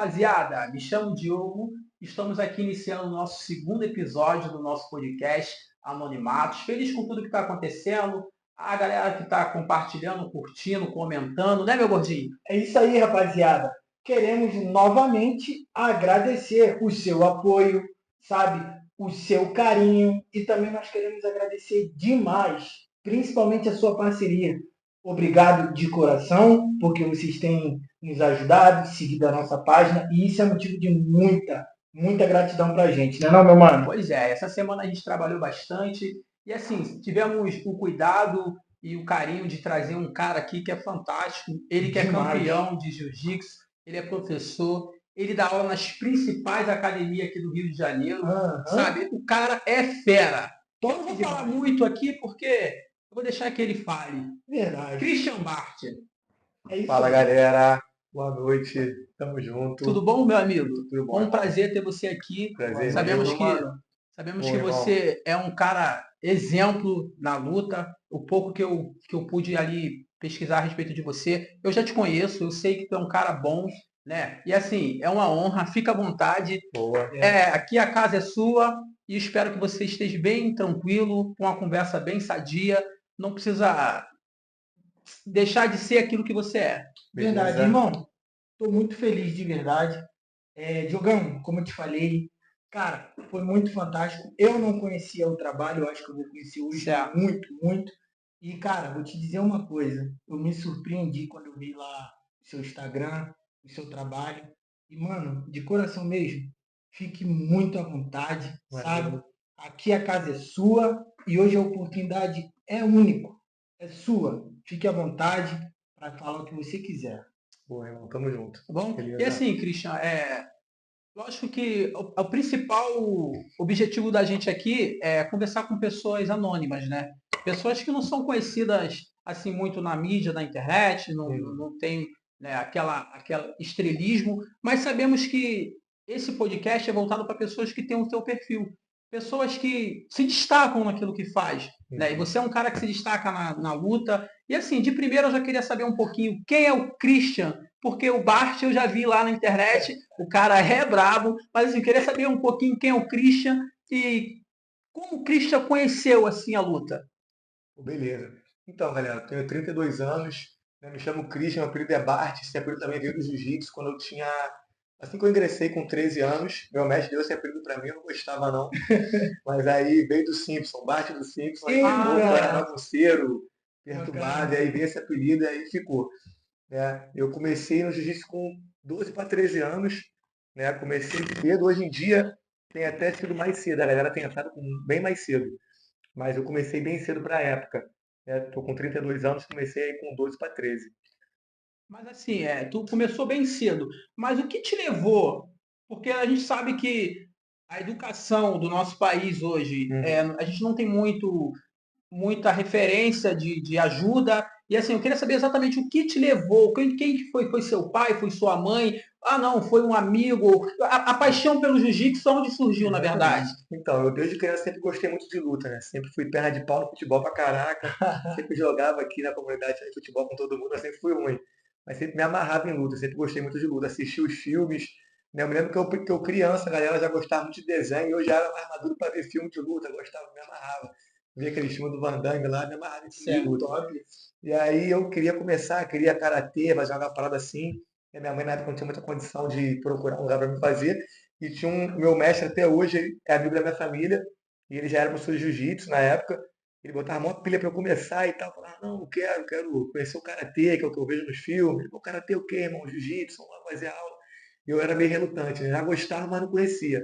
rapaziada, me chamo Diogo, estamos aqui iniciando o nosso segundo episódio do nosso podcast Anonimatos. Feliz com tudo que está acontecendo, a galera que está compartilhando, curtindo, comentando, né, meu gordinho? É isso aí, rapaziada. Queremos novamente agradecer o seu apoio, sabe? O seu carinho e também nós queremos agradecer demais, principalmente a sua parceria. Obrigado de coração, porque vocês têm nos ajudado, seguido a nossa página e isso é motivo de muita gratidão pra gente, né não, meu mano? Pois é, essa semana a gente trabalhou bastante e assim, tivemos o cuidado e o carinho de trazer um cara aqui que é fantástico. Ele que é Demais. campeão de jiu-jitsu, ele é professor, ele dá aula nas principais academias aqui do Rio de Janeiro, sabe? O cara é fera. Eu não vou falar muito aqui porque eu vou deixar que ele fale. Verdade. Christian Bart. Fala, galera. Boa noite. Tamo junto. Tudo bom, meu amigo? Tudo bom. É um prazer ter você aqui. Prazer. Sabemos que você é um cara exemplo na luta. O pouco que eu pude ali pesquisar a respeito de você, eu já te conheço, eu sei que tu é um cara bom, né? E assim, é uma honra, fica à vontade. Boa. Aqui a casa é sua e espero que você esteja bem tranquilo, com uma conversa bem sadia. Não precisa deixar de ser aquilo que você é. Verdade, Beleza. irmão. Estou muito feliz de verdade. Diogão, como eu te falei, cara, foi muito fantástico. Eu não conhecia o trabalho, eu acho que eu vou conhecer hoje Certo. muito. E, cara, vou te dizer uma coisa. Eu me surpreendi quando eu vi lá o seu Instagram, o seu trabalho. E, mano, de coração mesmo, fique muito à vontade, sabe? Aqui a casa é sua e hoje a oportunidade é única. É sua. Fique à vontade para falar o que você quiser. Boa, irmão. Tamo junto. Tá bom? Beleza. E assim, Christian, lógico que o principal objetivo da gente aqui é conversar com pessoas anônimas, né? Pessoas que não são conhecidas assim muito na mídia, na internet, não tem, né, aquela estrelismo, mas sabemos que esse podcast é voltado para pessoas que têm o seu perfil, pessoas que se destacam naquilo que faz, né? E você é um cara que se destaca na luta. E assim, de primeira eu já queria saber um pouquinho quem é o Christian, porque o Bart eu já vi lá na internet, o cara é brabo, mas assim, eu queria saber um pouquinho quem é o Christian e como o Christian conheceu assim a luta. Beleza. Então, galera, eu tenho 32 anos, né? Me chamo Christian, meu apelido é Bart, esse apelido também veio do jiu-jitsu quando eu tinha... Assim que eu ingressei com 13 anos, meu mestre deu esse apelido pra mim, eu não gostava não. Mas aí veio do Simpson, Bart do Simpson, aí ficou, eu era bagunceiro, perturbado, e aí veio esse apelido e aí ficou. Né? Eu comecei no jiu-jitsu com 12 para 13 anos, né? Comecei cedo, hoje em dia tem até sido mais cedo, a galera tem entrado bem mais cedo, mas eu comecei bem cedo para a época. Estou com 32 anos, comecei aí com 12 para 13. Mas assim, tu começou bem cedo, mas o que te levou? Porque a gente sabe que a educação do nosso país hoje, a gente não tem muita referência de ajuda. E assim, eu queria saber exatamente o que te levou, quem foi seu pai, foi sua mãe? Ah, não, foi um amigo. A paixão pelo jiu-jitsu, onde surgiu, na verdade? Então, eu desde criança sempre gostei muito de luta, né? Sempre fui perna de pau no futebol pra caraca. Sempre jogava aqui na comunidade de futebol com todo mundo, eu sempre fui ruim. Mas sempre me amarrava em luta, sempre gostei muito de luta. Assisti os filmes, né? Eu me lembro que eu criança, a galera já gostava muito de desenho, e eu já era mais maduro para ver filme de luta, gostava, me amarrava. Via aquele filme do Van Damme lá, me amarrava em filme de luta. E aí eu queria começar, queria karatê, fazer uma parada assim. E a minha mãe na época não tinha muita condição de procurar um lugar para me fazer. E tinha meu mestre até hoje, ele é amigo da minha família, e ele já era professor de jiu-jitsu na época. Ele botava uma pilha para eu começar e tal. Eu falava, não, eu quero conhecer o karatê, que é o que eu vejo nos filmes. O karatê o quê, irmão? Jiu-jitsu, vamos lá fazer aula. E eu era meio relutante, né? Já gostava, mas não conhecia.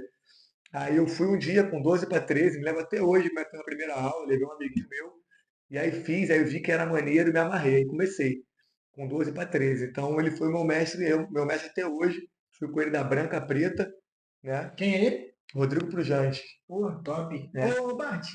Aí eu fui um dia com 12 para 13, me lembro até hoje, na primeira aula, levei um amiguinho meu, e aí fiz, aí eu vi que era maneiro e me amarrei. Aí comecei, com 12 para 13. Então ele foi meu mestre, meu mestre até hoje. Fui com ele da branca à preta, né? Quem é ele? Rodrigo Prujante. Pô, top. É. Ô, Bart,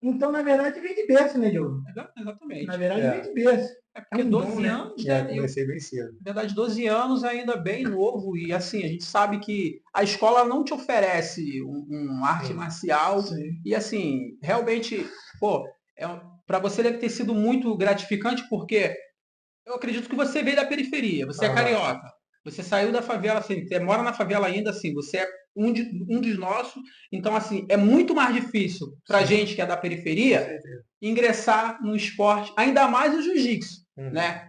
então na verdade vem de berço, né, Diogo? Exatamente. Na verdade vem de berço. Porque 12 anos, né? Comecei bem cedo. Na verdade, 12 anos ainda bem novo. E assim, a gente sabe que a escola não te oferece um arte marcial. Sim. E assim, realmente, pô, para você deve ter sido muito gratificante, porque eu acredito que você veio da periferia, você é carioca. Você saiu da favela, assim, você mora na favela ainda, assim, você é um dos nossos. Então, assim, é muito mais difícil pra Sim, gente que é da com periferia certeza. ingressar no esporte, ainda mais o jiu-jitsu, Uhum. né?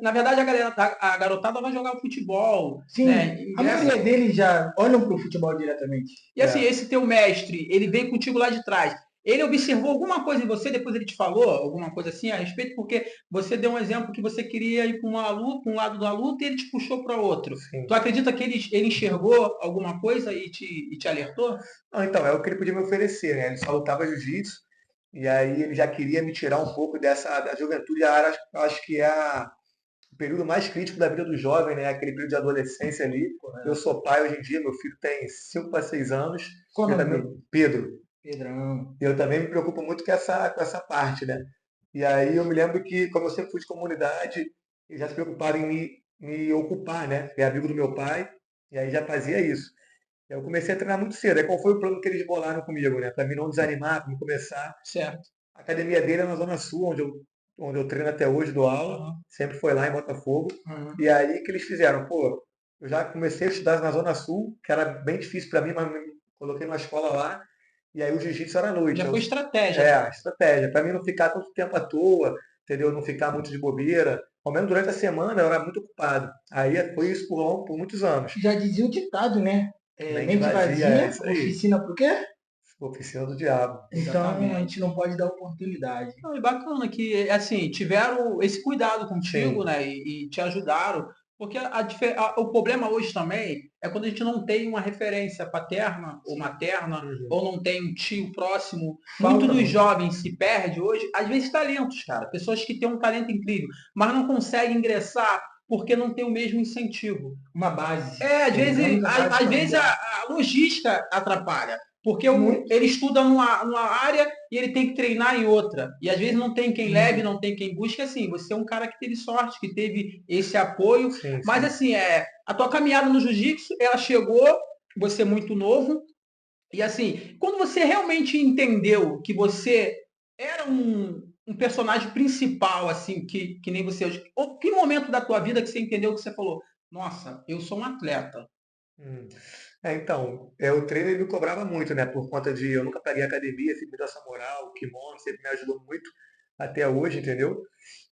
Na verdade, a garotada vai jogar futebol, né? Sim, a Ingressa. maioria deles já olham para o futebol diretamente. E assim, É. esse teu mestre, ele veio contigo lá de trás. Ele observou alguma coisa em você, depois ele te falou alguma coisa assim a respeito, porque você deu um exemplo que você queria ir para uma luta, para um lado da luta, e ele te puxou para outro. Tu Sim. acredita que ele enxergou alguma coisa e te alertou? Não, então, é o que ele podia me oferecer, né? Ele só lutava jiu-jitsu, e aí ele já queria me tirar um pouco dessa da juventude. Acho que é o período mais crítico da vida do jovem, né? Aquele período de adolescência ali. Eu sou pai hoje em dia, meu filho tem 5 para 6 anos. Qual o Eu nome também, dele? Pedro, Pedrão. eu também me preocupo muito com essa parte, né? E aí eu me lembro que, como eu sempre fui de comunidade, eles já se preocuparam em me ocupar, né? É amigo do meu pai, e aí já fazia isso. Eu comecei a treinar muito cedo. Aí qual foi o plano que eles bolaram comigo, né? Para mim não desanimar, para mim começar. Certo. A academia dele é na Zona Sul, onde eu treino até hoje, dou aula. Uhum. Sempre foi lá em Botafogo. Uhum. E aí que eles fizeram, pô, eu já comecei a estudar na Zona Sul, que era bem difícil para mim, mas me coloquei numa escola lá. E aí o jiu-jitsu era à noite. Já foi estratégia, É, né? a estratégia. Para mim não ficar tanto tempo à toa, entendeu? Não ficar muito de bobeira. Ao menos durante a semana eu era muito ocupado. Aí foi isso por muitos anos. Já dizia o ditado, né? É, Mente mente vazia, é vazia, isso aí. oficina pro quê? Oficina do diabo. Então a gente Exatamente. não pode dar oportunidade. Não, e bacana que, assim, tiveram esse cuidado contigo, Sim. né, e te ajudaram, porque o problema hoje também é quando a gente não tem uma referência paterna ou materna, Uhum. ou não tem um tio próximo. Muito Falta dos muito. jovens se perde hoje, às vezes talentos, cara, pessoas que têm um talento incrível, mas não conseguem ingressar porque não tem o mesmo incentivo. Uma base. É, Digamos a base às vezes familiar. a logística atrapalha, porque Muito. ele estuda numa área e ele tem que treinar em outra. E às vezes não tem quem leve, Uhum. não tem quem busque. Assim, você é um cara que teve sorte, que teve esse apoio. Sim, Mas sim. assim, a tua caminhada no jiu-jitsu, ela chegou, você é muito novo. E assim, quando você realmente entendeu que você era um personagem principal, assim, que nem você hoje, ou que momento da tua vida que você entendeu que você falou, nossa, eu sou um atleta. Hum. Então, o treino ele me cobrava muito, né? Por conta de eu nunca paguei academia, sempre me deu essa moral, o kimono sempre me ajudou muito até hoje, entendeu?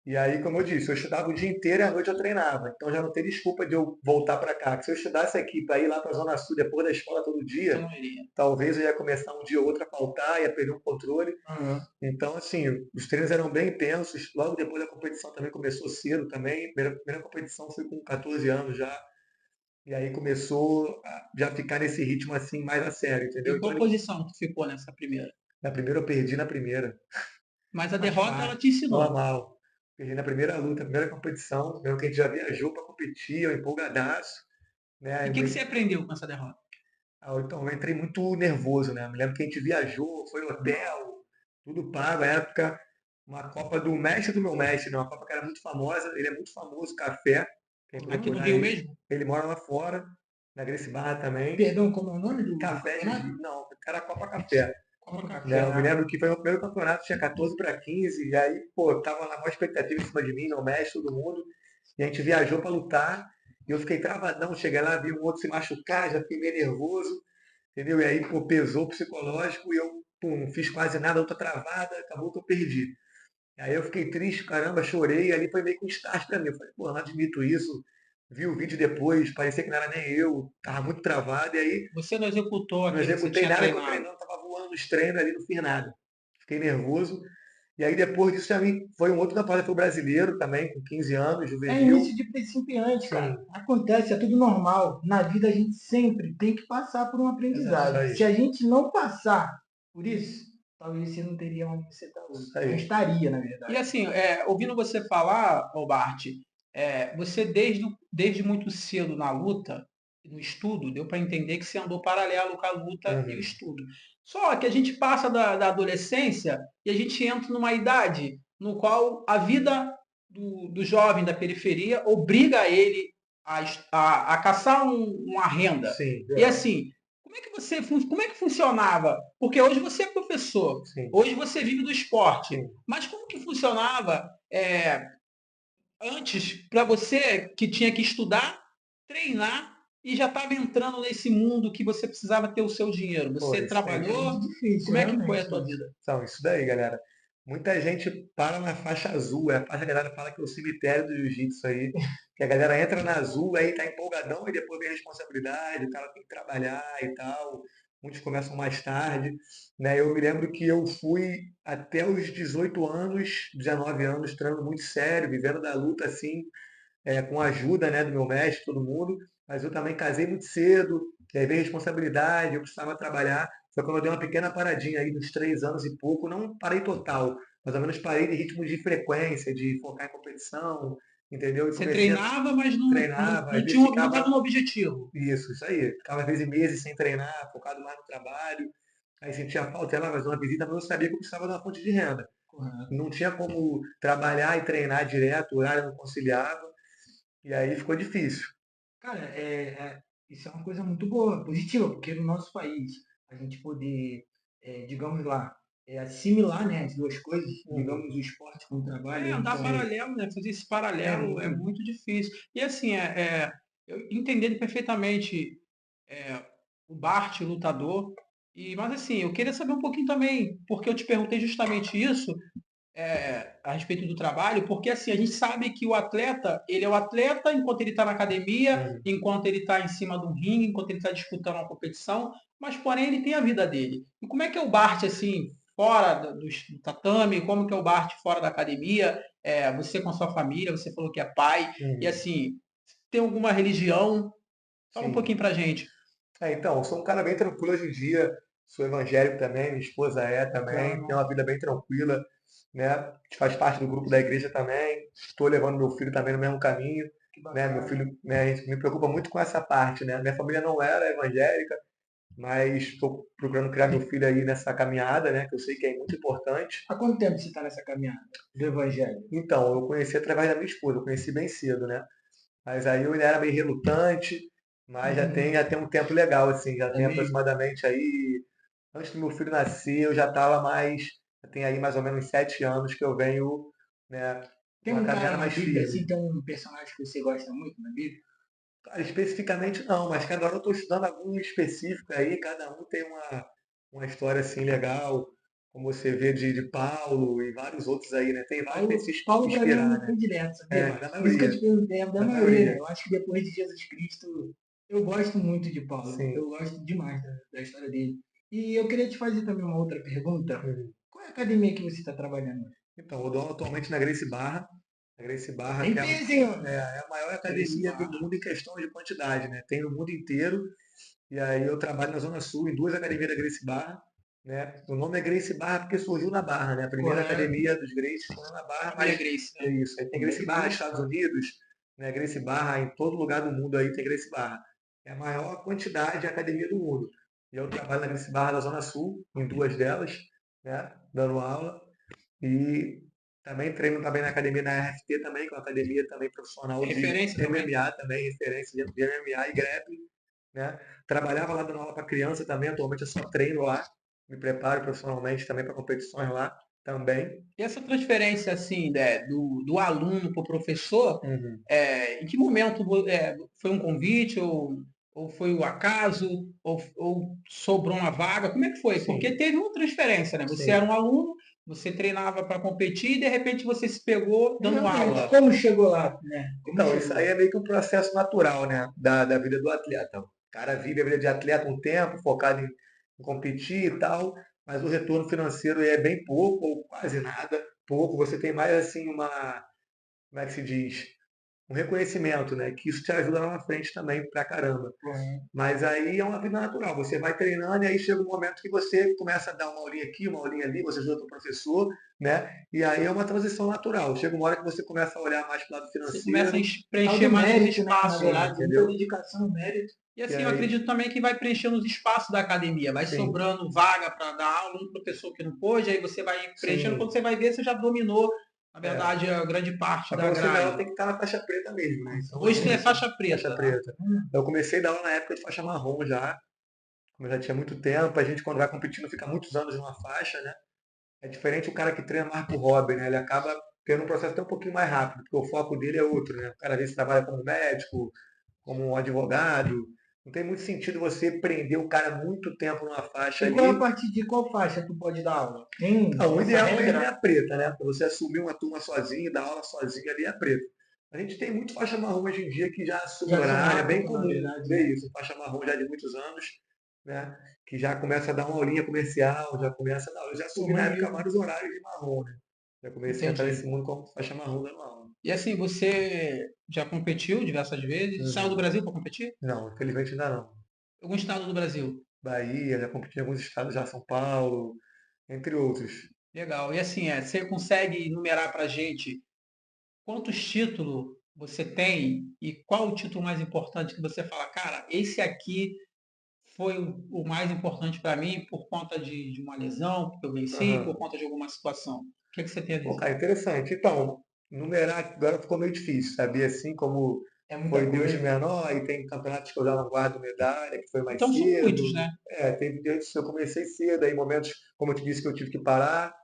E aí, como eu disse, eu estudava o dia inteiro e à noite eu treinava. Então já não tem desculpa de eu voltar para cá. Que se eu estudasse aqui para ir lá para a Zona Sul depois da escola todo Você dia, não iria. talvez eu ia começar um dia ou outro a faltar, ia perder o controle. Uhum. Então, assim, os treinos eram bem intensos. Logo depois a competição também começou cedo também. Primeira competição foi com 14 anos já. E aí começou a já ficar nesse ritmo assim mais a sério, entendeu? Em Então qual posição tu ficou nessa primeira? na primeira eu perdi na primeira. Mas a Faz derrota ela parte. te ensinou. Normal. Perdi na primeira luta, na primeira competição, mesmo que a gente já viajou para competir, eu empolgadaço, E né? o que, que você aprendeu com essa derrota? Então eu entrei muito nervoso, né? Me lembro que a gente viajou, foi hotel, tudo pago, à época, uma Copa do mestre do meu mestre, né? Uma Copa que era muito famosa, ele é muito famoso, Café, quem Aqui no procurar Rio aí, mesmo? ele mora lá fora, na Gracie Barra também. Perdão, como é o nome do Café campeonato? Jiu-Jitsu, não, era Copa Café. Copa Né? Café. Eu me Ah, lembro que foi o meu primeiro campeonato, tinha 14 para 15, e aí, pô, tava na maior expectativa em cima de mim, meu mestre, todo mundo, e a gente viajou para lutar, e eu fiquei travadão, cheguei lá, vi um outro se machucar, já fiquei meio nervoso, entendeu? E aí, pô, pesou o psicológico, e eu, pô, não fiz quase nada, outra travada, acabou que eu perdi. Aí eu fiquei triste, caramba, chorei, e ali foi meio que um start pra mim, eu falei, pô, não admito isso, vi o vídeo depois, parecia que não era nem eu, tava muito travado, e aí Você não executou não aquilo que você executei tinha nada que eu treinado. treinando, tava voando nos treinos ali, não fiz nada. Fiquei nervoso. E aí depois disso já foi um outro campeonato, foi o brasileiro também, com 15 anos, é juvenil. início de principiante, cara. Sim, Acontece, é tudo normal. Na vida a gente sempre tem que passar por um isso aprendizado. aí, Se a gente não passar por isso, talvez você não teria onde você está hoje. isso Não aí. estaria, na E verdade. assim, ouvindo você falar, ô Bart, você desde muito cedo na luta, no estudo, deu para entender que você andou paralelo com a luta e o Uhum. estudo. Só que a gente passa da adolescência e a gente entra numa idade no qual a vida do jovem da periferia obriga ele a caçar uma renda. Sim, E assim, como é que funcionava? Porque hoje você é professor, sim, hoje você vive do esporte. sim. Mas como que funcionava antes para você que tinha que estudar treinar e já estava entrando nesse mundo que você precisava ter o seu dinheiro? Pô, Você isso daí É muito trabalhou? difícil, Como é que foi a realmente tua isso. vida? Então, isso daí, galera. Muita gente para na faixa azul, é a faixa que a galera fala que é o cemitério do jiu-jitsu aí, que a galera entra na azul, aí tá empolgadão e depois vem a responsabilidade, o cara tem que trabalhar e tal. Muitos começam mais tarde, né? Eu me lembro que eu fui até os 18 anos, 19 anos, treinando muito sério, vivendo da luta assim, com a ajuda, né, do meu mestre, todo mundo, mas eu também casei muito cedo, e aí veio responsabilidade, eu precisava trabalhar. Foi quando eu dei uma pequena paradinha aí dos 3 anos e pouco, não parei total, mais ou menos parei de ritmo de frequência, de focar em competição, entendeu? E Você comecei a treinava, mas treinar, às não vezes tinha, não estava ficava, no objetivo. isso aí, ficava às vezes meses sem treinar, focado mais no trabalho, aí sentia falta, ia lá fazer uma visita, mas eu sabia que eu precisava de uma fonte de renda. Correto. Não tinha como trabalhar e treinar direto, o horário não conciliava, e aí ficou difícil. Cara, isso é uma coisa muito boa, positiva, porque no nosso país a gente poder, digamos lá, assimilar, né, as duas coisas, Uhum. digamos o esporte com o trabalho, ou Andar então paralelo, né? Fazer esse é paralelo é muito muito difícil. E assim, eu entendendo perfeitamente é, o Bart, lutador, mas assim, eu queria saber um pouquinho também, porque eu te perguntei justamente isso, a respeito do trabalho, porque assim, a gente sabe que o atleta, ele é o atleta enquanto ele está na academia, Uhum. enquanto ele está em cima do ringue, enquanto ele está disputando uma competição, mas porém ele tem a vida dele. E como é que é o Bart, assim, fora do tatame, como que é o Bart fora da academia, você com a sua família, você falou que é pai, e Uhum. assim, tem alguma religião? Fala um Sim. pouquinho pra gente. Então, eu sou um cara bem tranquilo hoje em dia, sou evangélico também, minha esposa é também, bacana, tenho uma vida bem tranquila, né? A gente faz parte do grupo da igreja também, estou levando meu filho também no mesmo caminho, que né? Meu bacana. filho, né, a gente me preocupa muito com essa parte, né? Minha família não era evangélica, mas estou procurando criar meu filho aí nessa caminhada, né? Que eu sei que é muito importante. Há quanto tempo você está nessa caminhada do evangelho? Então, eu conheci através da minha esposa, eu conheci bem cedo, né? Mas aí eu ainda era meio relutante, mas já tem um tempo legal, assim, já É tem mesmo? aproximadamente aí, antes do meu filho nascer, eu já estava mais, já tem aí mais ou menos 7 anos que eu venho, né, Tem uma um cara caminhada na mais Bíblia, firme. assim, tem um personagem que você gosta muito na Bíblia? Cara, especificamente não, mas cada hora eu estou estudando algum específico aí, cada um tem uma história assim legal, como você vê de Paulo e vários outros aí, né? Tem vários para Paulo, se Paulo para mim é inspirar, muito né? predileto, sabia? Da Por isso que eu maioria, te perguntei, é da da maioria, né? maioria. Eu acho que depois de Jesus Cristo, eu gosto muito de Paulo. Sim. Eu gosto demais da história dele. E eu queria te fazer também uma outra pergunta. Uhum. Qual é a academia que você está trabalhando? Então, eu dou atualmente na Gracie Barra. A Gracie Barra, Tem que é, peso, hein, ó? é a maior Gracie academia do Barra. mundo em questão de quantidade, né? Tem no mundo inteiro. E aí eu trabalho na Zona Sul, em duas academias da Gracie Barra. Né? O nome é Gracie Barra porque surgiu na Barra, né? A primeira Correto. academia dos Gracies foi na Barra, Família mas Grace, é né? isso. Aí tem Família Gracie Barra nos Gracie, Estados cara. Unidos, né? Gracie Barra em todo lugar do mundo aí tem Gracie Barra. É a maior quantidade de academia do mundo. E eu trabalho na Gracie Barra da Zona Sul, em duas delas, né? Dando aula. E também treino também na academia da RFT também, que é uma academia também profissional de Referência também. MMA também, referência de MMA e grappling, né? Trabalhava lá dando aula para criança também, atualmente eu só treino lá, me preparo profissionalmente também para competições lá também. E essa transferência, assim, né, do aluno para o professor, Uhum. em que momento foi um convite, ou foi o acaso, ou sobrou uma vaga? Como é que foi? Porque Sim, teve uma transferência, né? Você era sim. um aluno, você treinava para competir e de repente você se pegou dando Realmente, aula. como chegou lá, né? Como Então, isso aí chegou? é meio que um processo natural, né, da vida do atleta. O cara vive a vida de atleta um tempo, focado em competir e tal, mas o retorno financeiro é bem pouco, ou quase nada. Pouco, você tem mais assim como é que se diz? Um reconhecimento, né? Que isso te ajuda lá na frente também pra caramba. Correto. Mas aí é uma vida natural. Você vai treinando e aí chega um momento que você começa a dar uma aulinha aqui, uma aulinha ali, você ajuda o professor, né? E aí é uma transição natural. Chega uma hora que você começa a olhar mais para o lado Você começa a financeiro, Tal preencher do mais os mérito, né? Na espaços, sim, né? verdade, muita entendeu? dedicação, mérito. E E assim, eu aí, acredito também que vai preenchendo os espaços da academia, vai sim, sobrando vaga para dar aula, um professor que não pôde, aí você vai preenchendo, quando sim, você vai ver, você já dominou, na é. verdade, a grande parte Mas para da você dar aula grade. tem que estar na faixa preta mesmo, né? Então eu Hoje você é comecei faixa faixa preta, né? preta. Eu comecei a dar aula na época de faixa marrom já, como eu já tinha muito tempo, a gente quando vai competindo fica muitos anos numa faixa, né? É diferente o cara que treina mais pro hobby, né? Ele acaba tendo um processo até um pouquinho mais rápido, porque o foco dele é outro, né? O cara às vezes trabalha como médico, como um advogado. Não tem muito sentido você prender o cara muito tempo numa faixa E ali. qual a partir de qual faixa tu pode dar aula? Tem Não, o essa ideal mesmo é regra? a preta, né? Pra você assumir uma turma sozinho, dar aula sozinho ali é a preta. A gente tem muito faixa marrom hoje em dia que já assume Já são horário, é bem rápidos, na comum verdade, ver né? isso. Faixa marrom já de muitos anos, né? Que já começa a dar uma aulinha comercial, já começa. Não, eu já Pô, assumi na época maneiro. vários horários de marrom, né? Já comecei a entrar nesse Entendi. mundo como faixa marrom dando aula. E assim, você já competiu diversas vezes? Saiu do Uhum. Brasil para competir? Não, infelizmente ainda não. Algum estado do Brasil? Bahia, já competi em alguns estados, já São Paulo, entre outros. Legal. E assim, você consegue enumerar para a gente quantos títulos você tem e qual o título mais importante que você fala, cara, esse aqui foi o mais importante para mim por conta de uma lesão, porque eu venci, por Aham. conta de alguma situação. O que, que você tem a Pô, dizer? cara, interessante. Então, numerar agora ficou meio difícil, sabia? Assim como É muita foi Deus de coisa. menor, e tem campeonatos que eu já não guardo medalha, que foi mais Então são muitos, cedo. né? Teve dias que eu comecei cedo, aí momentos, como eu te disse, que eu tive que parar,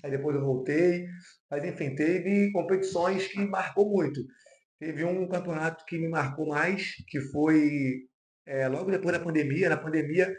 aí depois eu voltei. Mas enfim, teve competições que marcou muito. Teve um campeonato que me marcou mais, que foi logo depois da pandemia. Na pandemia,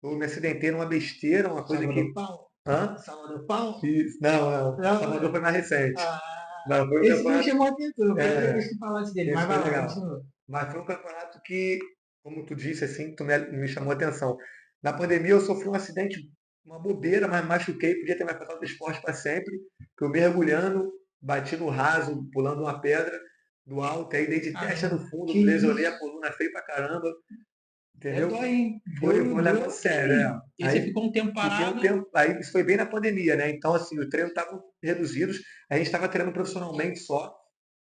eu me acidentei numa besteira, uma coisa Salvador que. Pau? Hã? Salvador Pau? Não, não. Não, Salvador foi mais recente. ah, Não, foi um esse me campeonato. chamou a atenção. Eu quero É, depois que tu falasse dele, esse mas foi vai lá, legal. continua. Mas foi um campeonato que, como tu disse, assim, me chamou a atenção. Na pandemia eu sofri um acidente, uma bobeira, mas machuquei, podia ter me afetado do esporte para sempre. Que eu mergulhando, bati no raso, pulando uma pedra do alto, aí dei de testa no Caramba, fundo, que lesionei a isso? coluna feio pra caramba, É entendeu? dói, hein? Foi um Dor negócio sério, assim. é. E aí você Aí ficou um tempo fiquei um parado. tempo, aí isso foi bem na pandemia, né? Então, assim, os treinos estavam reduzidos, a gente estava treinando profissionalmente só,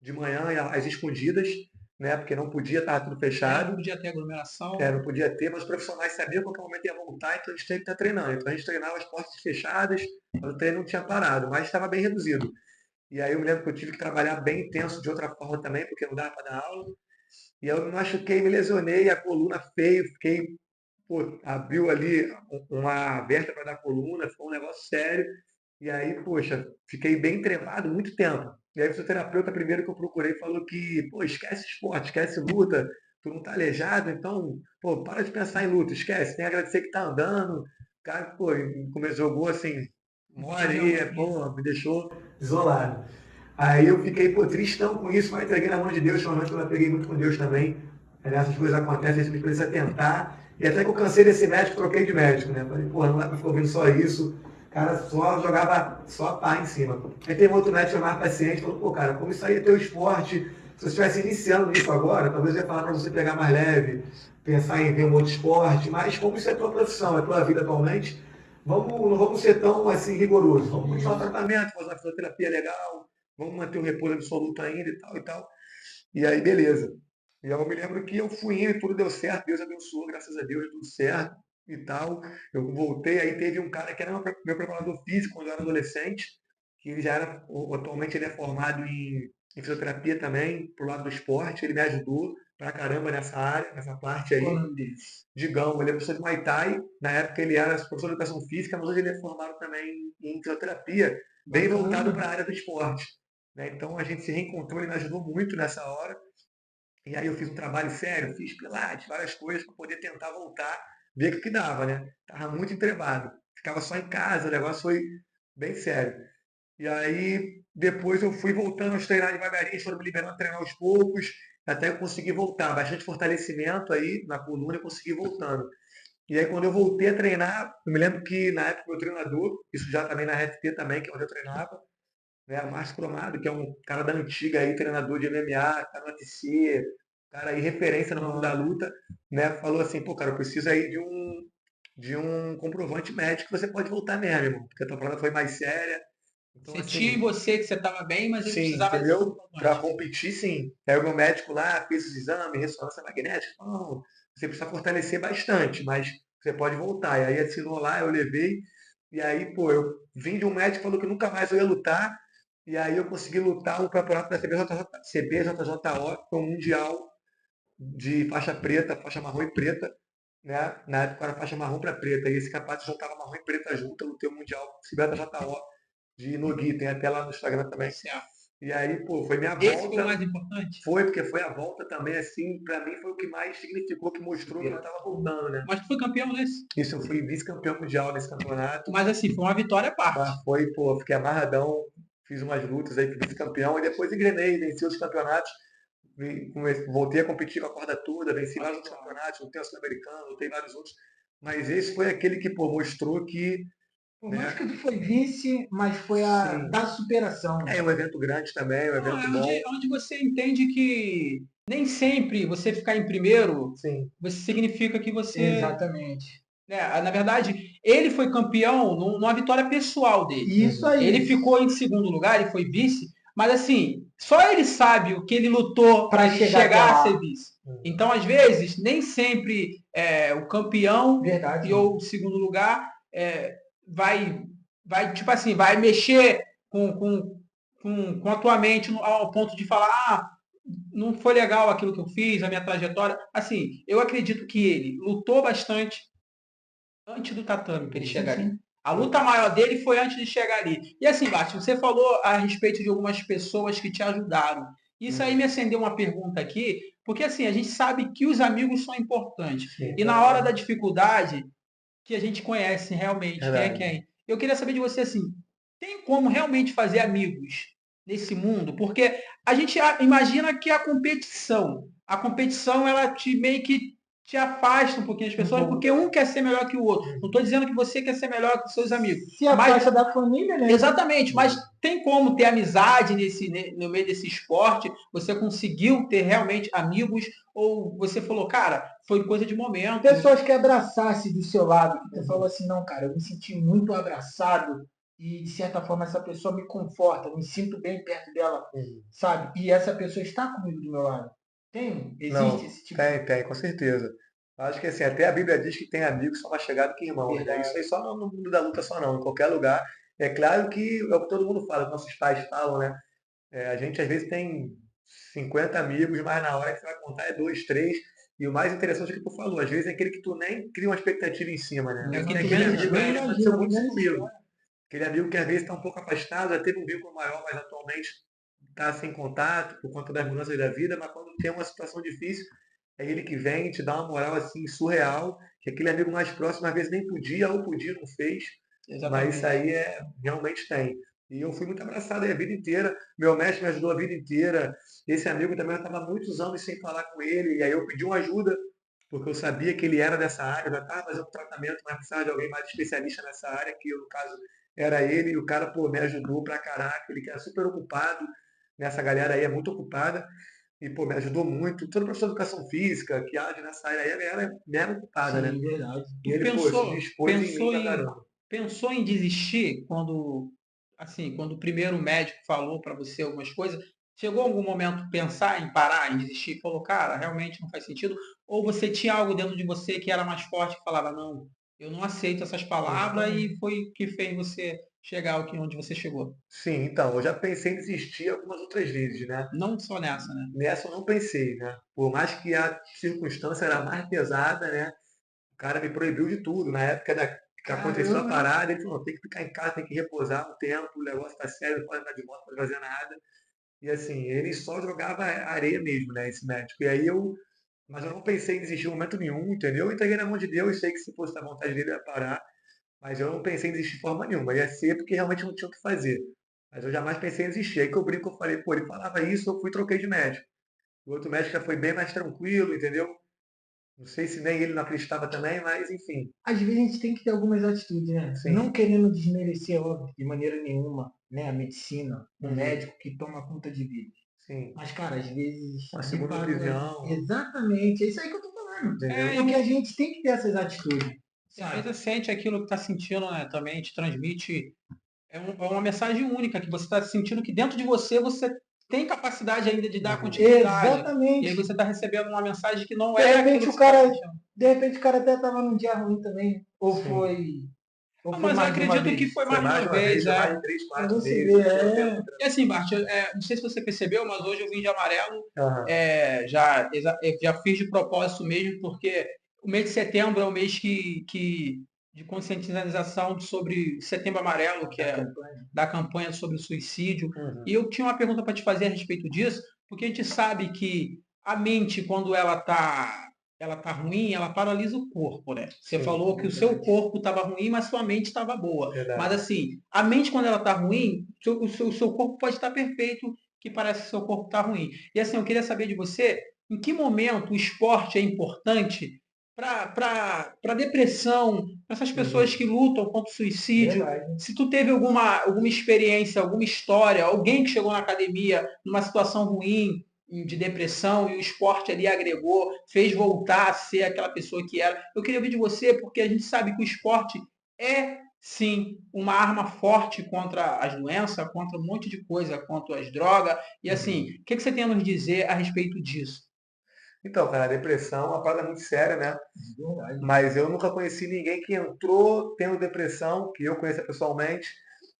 de manhã, às escondidas, né? Porque não podia, estava tudo Não fechado, podia ter aglomeração. não podia ter, mas os profissionais sabiam que a qualquer momento ia voltar, então a gente tinha que estar treinando. Então a gente treinava as portas fechadas, mas o treino não tinha parado, mas estava bem reduzido. E aí eu me lembro que eu tive que trabalhar bem intenso de outra forma também, porque não dava para dar aula. E eu me machuquei, me lesionei, a coluna feio, fiquei, pô, abriu ali uma vértebra da coluna, foi um negócio sério. E aí, poxa, fiquei bem tremado muito tempo. E aí o fisioterapeuta primeiro que eu procurei falou que, pô, esquece esporte, esquece luta, tu não tá aleijado, então, pô, para de pensar em luta, esquece, tem que agradecer que tá andando. O cara, pô, começou, jogou assim, mole Entendeu aí, muito. pô, me deixou isolado. Aí eu fiquei, pô, tristão com isso, mas entreguei na mão de Deus, foi uma noite que eu peguei muito com Deus também. Essas coisas acontecem, a gente precisa tentar. E até que eu cansei desse médico, troquei de médico, né? Falei, pô, não dá pra ficar ouvindo só isso. O cara só jogava só pá em cima. Aí tem outro médico mais paciente, falou, pô, cara, como isso aí é teu esporte, se você estivesse iniciando nisso agora, talvez eu ia falar pra você pegar mais leve, pensar em ver um outro esporte, mas como isso é tua profissão, é tua vida atualmente, não vamos ser tão assim rigorosos. Vamos continuar o tratamento, fazer uma fisioterapia legal, vamos manter o repouso absoluto ainda e tal e tal. E aí, beleza. E eu me lembro que eu fui indo e tudo deu certo, Deus abençoou, graças a Deus, tudo certo e tal. Eu voltei, aí teve um cara que era meu preparador físico quando eu era adolescente, que ele já era, atualmente ele é formado em fisioterapia também, pro lado do esporte, ele me ajudou pra caramba nessa área, nessa parte Qual o aí. nome dele? Digão, ele é professor de Muay Thai, na época ele era professor de educação física, mas hoje ele é formado também em fisioterapia, bem voltado para Bacana. a área do esporte. Né? Então a gente se reencontrou, ele me ajudou muito nessa hora. E aí eu fiz um trabalho sério, fiz pilates, várias coisas para poder tentar voltar, ver o que dava, né? Tava muito entrevado. Ficava só em casa, o negócio foi bem sério. E aí depois eu fui voltando a treinar devagarinho, eles foram me liberando a treinar aos poucos, até eu conseguir voltar. Bastante fortalecimento aí na coluna, eu consegui ir voltando. E aí quando eu voltei a treinar, eu me lembro que na época meu treinador, isso já também na RFP também, que é onde eu treinava, né, o Márcio Cromado, que é um cara da antiga aí, treinador de MMA, tá no UFC, cara aí referência no mundo da luta, né, falou assim, pô, cara, eu preciso aí de um comprovante médico que você pode voltar mesmo, irmão, porque a tua parada foi mais séria. Então, Você tinha em assim, você que você estava bem, mas ele sim, precisava desse entendeu? Para comprovante. competir, sim. Aí o meu médico lá fez os exames, ressonância magnética, não, você precisa fortalecer bastante, mas você pode voltar. E aí assinou lá, eu levei, e aí, pô, eu vim de um médico que falou que nunca mais eu ia lutar, e aí eu consegui lutar o campeonato da CBJJO, que foi um mundial de faixa preta, faixa marrom e preta, né? Na época era faixa marrom para preta, e esse campeonato juntava marrom e preta junto, eu lutei o mundial CBJJO de Nogi, tem até lá no Instagram também. Certo. E aí, pô, foi minha Esse foi o volta. mais importante? Foi, porque foi a volta também, assim, pra mim foi o que mais significou, que mostrou que eu tava voltando, né? Mas tu foi campeão nesse. Isso, eu fui vice-campeão mundial nesse campeonato. Mas assim, foi uma vitória à parte. Mas foi, pô, fiquei amarradão, fiz umas lutas aí, fui vice-campeão, e depois engrenei, venci os campeonatos, voltei a competir com a corda toda, venci vários outros campeonatos, lutei o Sul-Americano, lutei vários outros, mas esse foi aquele que, pô, mostrou que, Por mais né, que tu foi vice, mas foi a sim, da superação. é um evento grande também, um Não, evento é bom, onde você entende que nem sempre você ficar em primeiro, sim, você significa que você. Exatamente. Né, na verdade, ele foi campeão numa vitória pessoal dele. Isso aí. Ele ficou em segundo lugar, ele foi vice, mas assim, só ele sabe o que ele lutou para Pra chegar chegar até a lá. ser vice. Então, às vezes, nem sempre o campeão Verdade. e ou o segundo lugar vai, tipo assim, vai mexer com a tua mente ao ponto de falar, não foi legal aquilo que eu fiz, a minha trajetória. Assim, eu acredito que ele lutou bastante antes do tatame para ele chegar ali. A luta maior dele foi antes de chegar ali. E assim, Bart, você falou a respeito de algumas pessoas que te ajudaram. Isso aí me acendeu uma pergunta aqui, porque assim, a gente sabe que os amigos são importantes. sim, E na hora da dificuldade, que a gente conhece realmente quem é verdade. quem. Eu queria saber de você assim, tem como realmente fazer amigos nesse mundo? Porque a gente imagina que a competição ela te meio que te afasta um pouquinho das pessoas, porque um quer ser melhor que o outro. Não estou dizendo que você quer ser melhor que os seus amigos. Se afasta da família, né? Exatamente, mas tem como ter amizade no meio desse esporte? Você conseguiu ter realmente amigos? Ou você falou, cara, foi coisa de momento? Pessoas que abraçassem do seu lado, que tu falou assim, não, cara, eu me senti muito abraçado e de certa forma essa pessoa me conforta, me sinto bem perto dela, sabe? E essa pessoa está comigo do meu lado. Tem? Existe Não, esse tipo tem, com certeza. Acho que assim, até a Bíblia diz que tem amigos que são mais chegados que irmãos, né? Verdade. Isso aí só no mundo da luta só não, em qualquer lugar. É claro que é o que todo mundo fala, nossos pais falam, né? A gente às vezes tem 50 amigos, mas na hora que você vai contar é dois, três. E o mais interessante é o que tu falou, às vezes é aquele que tu nem cria uma expectativa em cima, né? É Eu quem tenho tu aquele menos amigo, espera, que né? aconteceu muito isso comigo. Aquele amigo que às vezes está um pouco afastado, já teve um vínculo maior, mas atualmente está sem contato por conta das mudanças da vida, mas quando tem uma situação difícil, é ele que vem e te dá uma moral assim surreal, que aquele amigo mais próximo às vezes nem podia ou podia, não fez, mas isso aí realmente tem. E eu fui muito abraçado aí a vida inteira, meu mestre me ajudou a vida inteira, esse amigo também eu estava muitos anos sem falar com ele, e aí eu pedi uma ajuda, porque eu sabia que ele era dessa área, eu já estava fazendo um tratamento, mas precisava de alguém mais especialista nessa área, que eu, no caso, era ele, e o cara, pô, me ajudou pra caraca, ele que era super ocupado, nessa galera aí é muito ocupada, e, pô, me ajudou muito. Todo professor de educação física que age nessa área aí, a galera é mega ocupada, né? Sim, verdade. E Tu ele, pô, se dispôs em mim pra caramba. pensou em desistir quando, assim, quando o primeiro médico falou para você algumas coisas? Chegou algum momento pensar em parar, em desistir? Falou, cara, realmente não faz sentido? Ou você tinha algo dentro de você que era mais forte que falava, não, eu não aceito essas palavras e foi o que fez você chegar onde você chegou? Sim, então, eu já pensei em desistir algumas outras vezes, né? Não só nessa, né? Nessa eu não pensei, né? Por mais que a circunstância era mais pesada, né? O cara me proibiu de tudo. Na época que aconteceu a Caramba. parada, ele falou, tem que ficar em casa, tem que repousar um tempo, o negócio tá sério, não pode andar de moto, não pode fazer nada. E assim, ele só jogava areia mesmo, né, esse médico. Mas eu não pensei em desistir em momento nenhum, entendeu? Eu entreguei na mão de Deus, sei que se fosse da vontade dele ia parar, mas eu não pensei em desistir de forma nenhuma. Ia ser porque realmente não tinha o que fazer. Mas eu jamais pensei em desistir. Aí que eu brinco, eu falei, pô, ele falava isso, eu fui e troquei de médico. O outro médico já foi bem mais tranquilo, entendeu? Não sei se nem ele não acreditava também, mas enfim. Às vezes a gente tem que ter algumas atitudes, né? Sim. Não querendo desmerecer, óbvio, de maneira nenhuma, né? A medicina, o Uhum. médico que toma conta de vida. Sim. Mas, cara, às vezes. Uma de segunda fato, opinião, exatamente, é isso aí que eu tô falando. entendeu? Porque a gente tem que ter essas atitudes. Às Sabe? vezes você sente aquilo que está sentindo, né? Também te transmite. É uma mensagem única que você está sentindo que dentro de você tem capacidade ainda de dar continuidade. E aí Exatamente. você está recebendo uma mensagem que não De é repente aquilo que o você está cara. sentindo. De repente o cara até tava num dia ruim também. Ou Sim. foi. Ou Não, foi mas eu mais de uma acredito que vez. foi Foi mais de mais de uma uma vez, vez, já é. mais de 3, Pra 4 você vezes. ver, Pelo tempo. E assim, Bart, não sei se você percebeu, mas hoje eu vim de amarelo. Aham. Já fiz de propósito mesmo, porque o mês de setembro é o mês que de conscientização sobre o Setembro Amarelo, que é da campanha sobre o suicídio. E eu tinha uma pergunta para te fazer a respeito disso, porque a gente sabe que a mente, quando ela tá ruim, ela paralisa o corpo, né? Você Sim, falou que o seu corpo estava ruim, mas sua mente estava boa. verdade. Mas assim, a mente, quando ela está ruim, o seu corpo pode estar perfeito, que parece que o seu corpo está ruim. E assim, eu queria saber de você, em que momento o esporte é importante para depressão, para essas pessoas que lutam contra o suicídio. Verdade. Se tu teve alguma experiência, alguma história, alguém que chegou na academia numa situação ruim, de depressão, e o esporte ali agregou, fez voltar a ser aquela pessoa que era. Eu queria ouvir de você, porque a gente sabe que o esporte é, sim, uma arma forte contra as doenças, contra um monte de coisa, contra as drogas. E assim, o que você tem a nos dizer a respeito disso? Então, cara, a depressão é uma parada muito séria, né? Verdade. Mas eu nunca conheci ninguém que entrou tendo depressão, que eu conheça pessoalmente.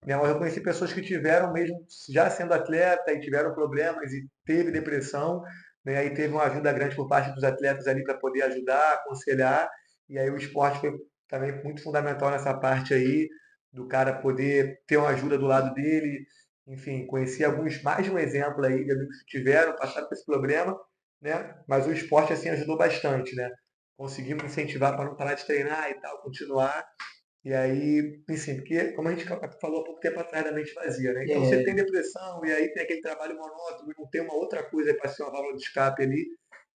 Né? Mas eu conheci pessoas que tiveram, mesmo já sendo atleta, e tiveram problemas e teve depressão. Né? Aí teve uma ajuda grande por parte dos atletas ali para poder ajudar, aconselhar. E aí o esporte foi também muito fundamental nessa parte aí, do cara poder ter uma ajuda do lado dele. Enfim, conheci alguns, mais de um exemplo aí de amigos que tiveram, passaram por esse problema, né? Mas o esporte assim ajudou bastante, né? Conseguimos incentivar para não parar de treinar e tal, continuar. E aí, enfim, porque como a gente falou há pouco tempo atrás da mente vazia, né? Então você tem depressão e aí tem aquele trabalho monótono e não tem uma outra coisa para ser uma válvula de escape ali,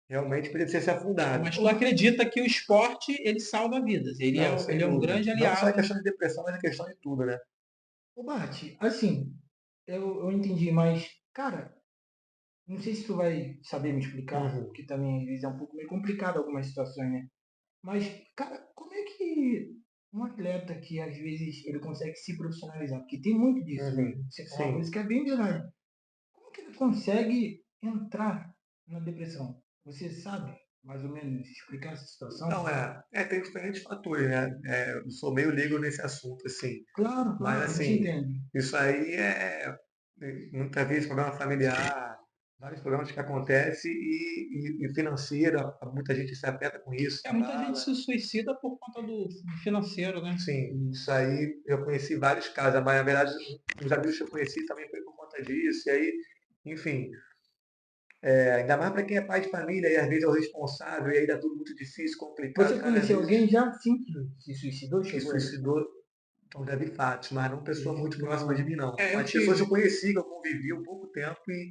realmente precisa ser afundado. Mas tu acredita que o esporte, ele salva vidas. Ele é, Não, sem ele é um dúvida. grande Não só a aliado. questão de depressão, mas a questão de tudo, né? Ô, Bart, assim, eu entendi, mas, cara, não sei se tu vai saber me explicar, Uhum. porque também às vezes é um pouco meio complicado algumas situações, né? Mas, cara, como é que um atleta que às vezes ele consegue se profissionalizar? Porque tem muito disso, né? Uhum. Você falou uma Sim. coisa que é bem verdade. Como que ele consegue entrar na depressão? Você sabe, mais ou menos, explicar essa situação? Não, tem diferentes fatores, né? Eu sou meio leigo nesse assunto, assim. Claro, Mas, claro, a gente assim, entende. isso aí muitas vezes problema familiar, vários problemas que acontecem e financeiro, muita gente se afeta com isso, se Muita gente abala. se suicida por conta do financeiro, né? Sim, isso aí eu conheci vários casos, mas na verdade os amigos que eu conheci também foi por conta disso, e aí, enfim, ainda mais para quem é pai de família e às vezes é o responsável, e aí dá tudo muito difícil, complicado, Você cara, às conheceu vezes alguém já, sim, que se suicidou? que Chegou a isso? suicidou. Então, já vi fatos, mas não pessoa muito próxima de mim, não. É, eu Mas pessoas que eu tive. conheci, que eu convivi um pouco tempo e,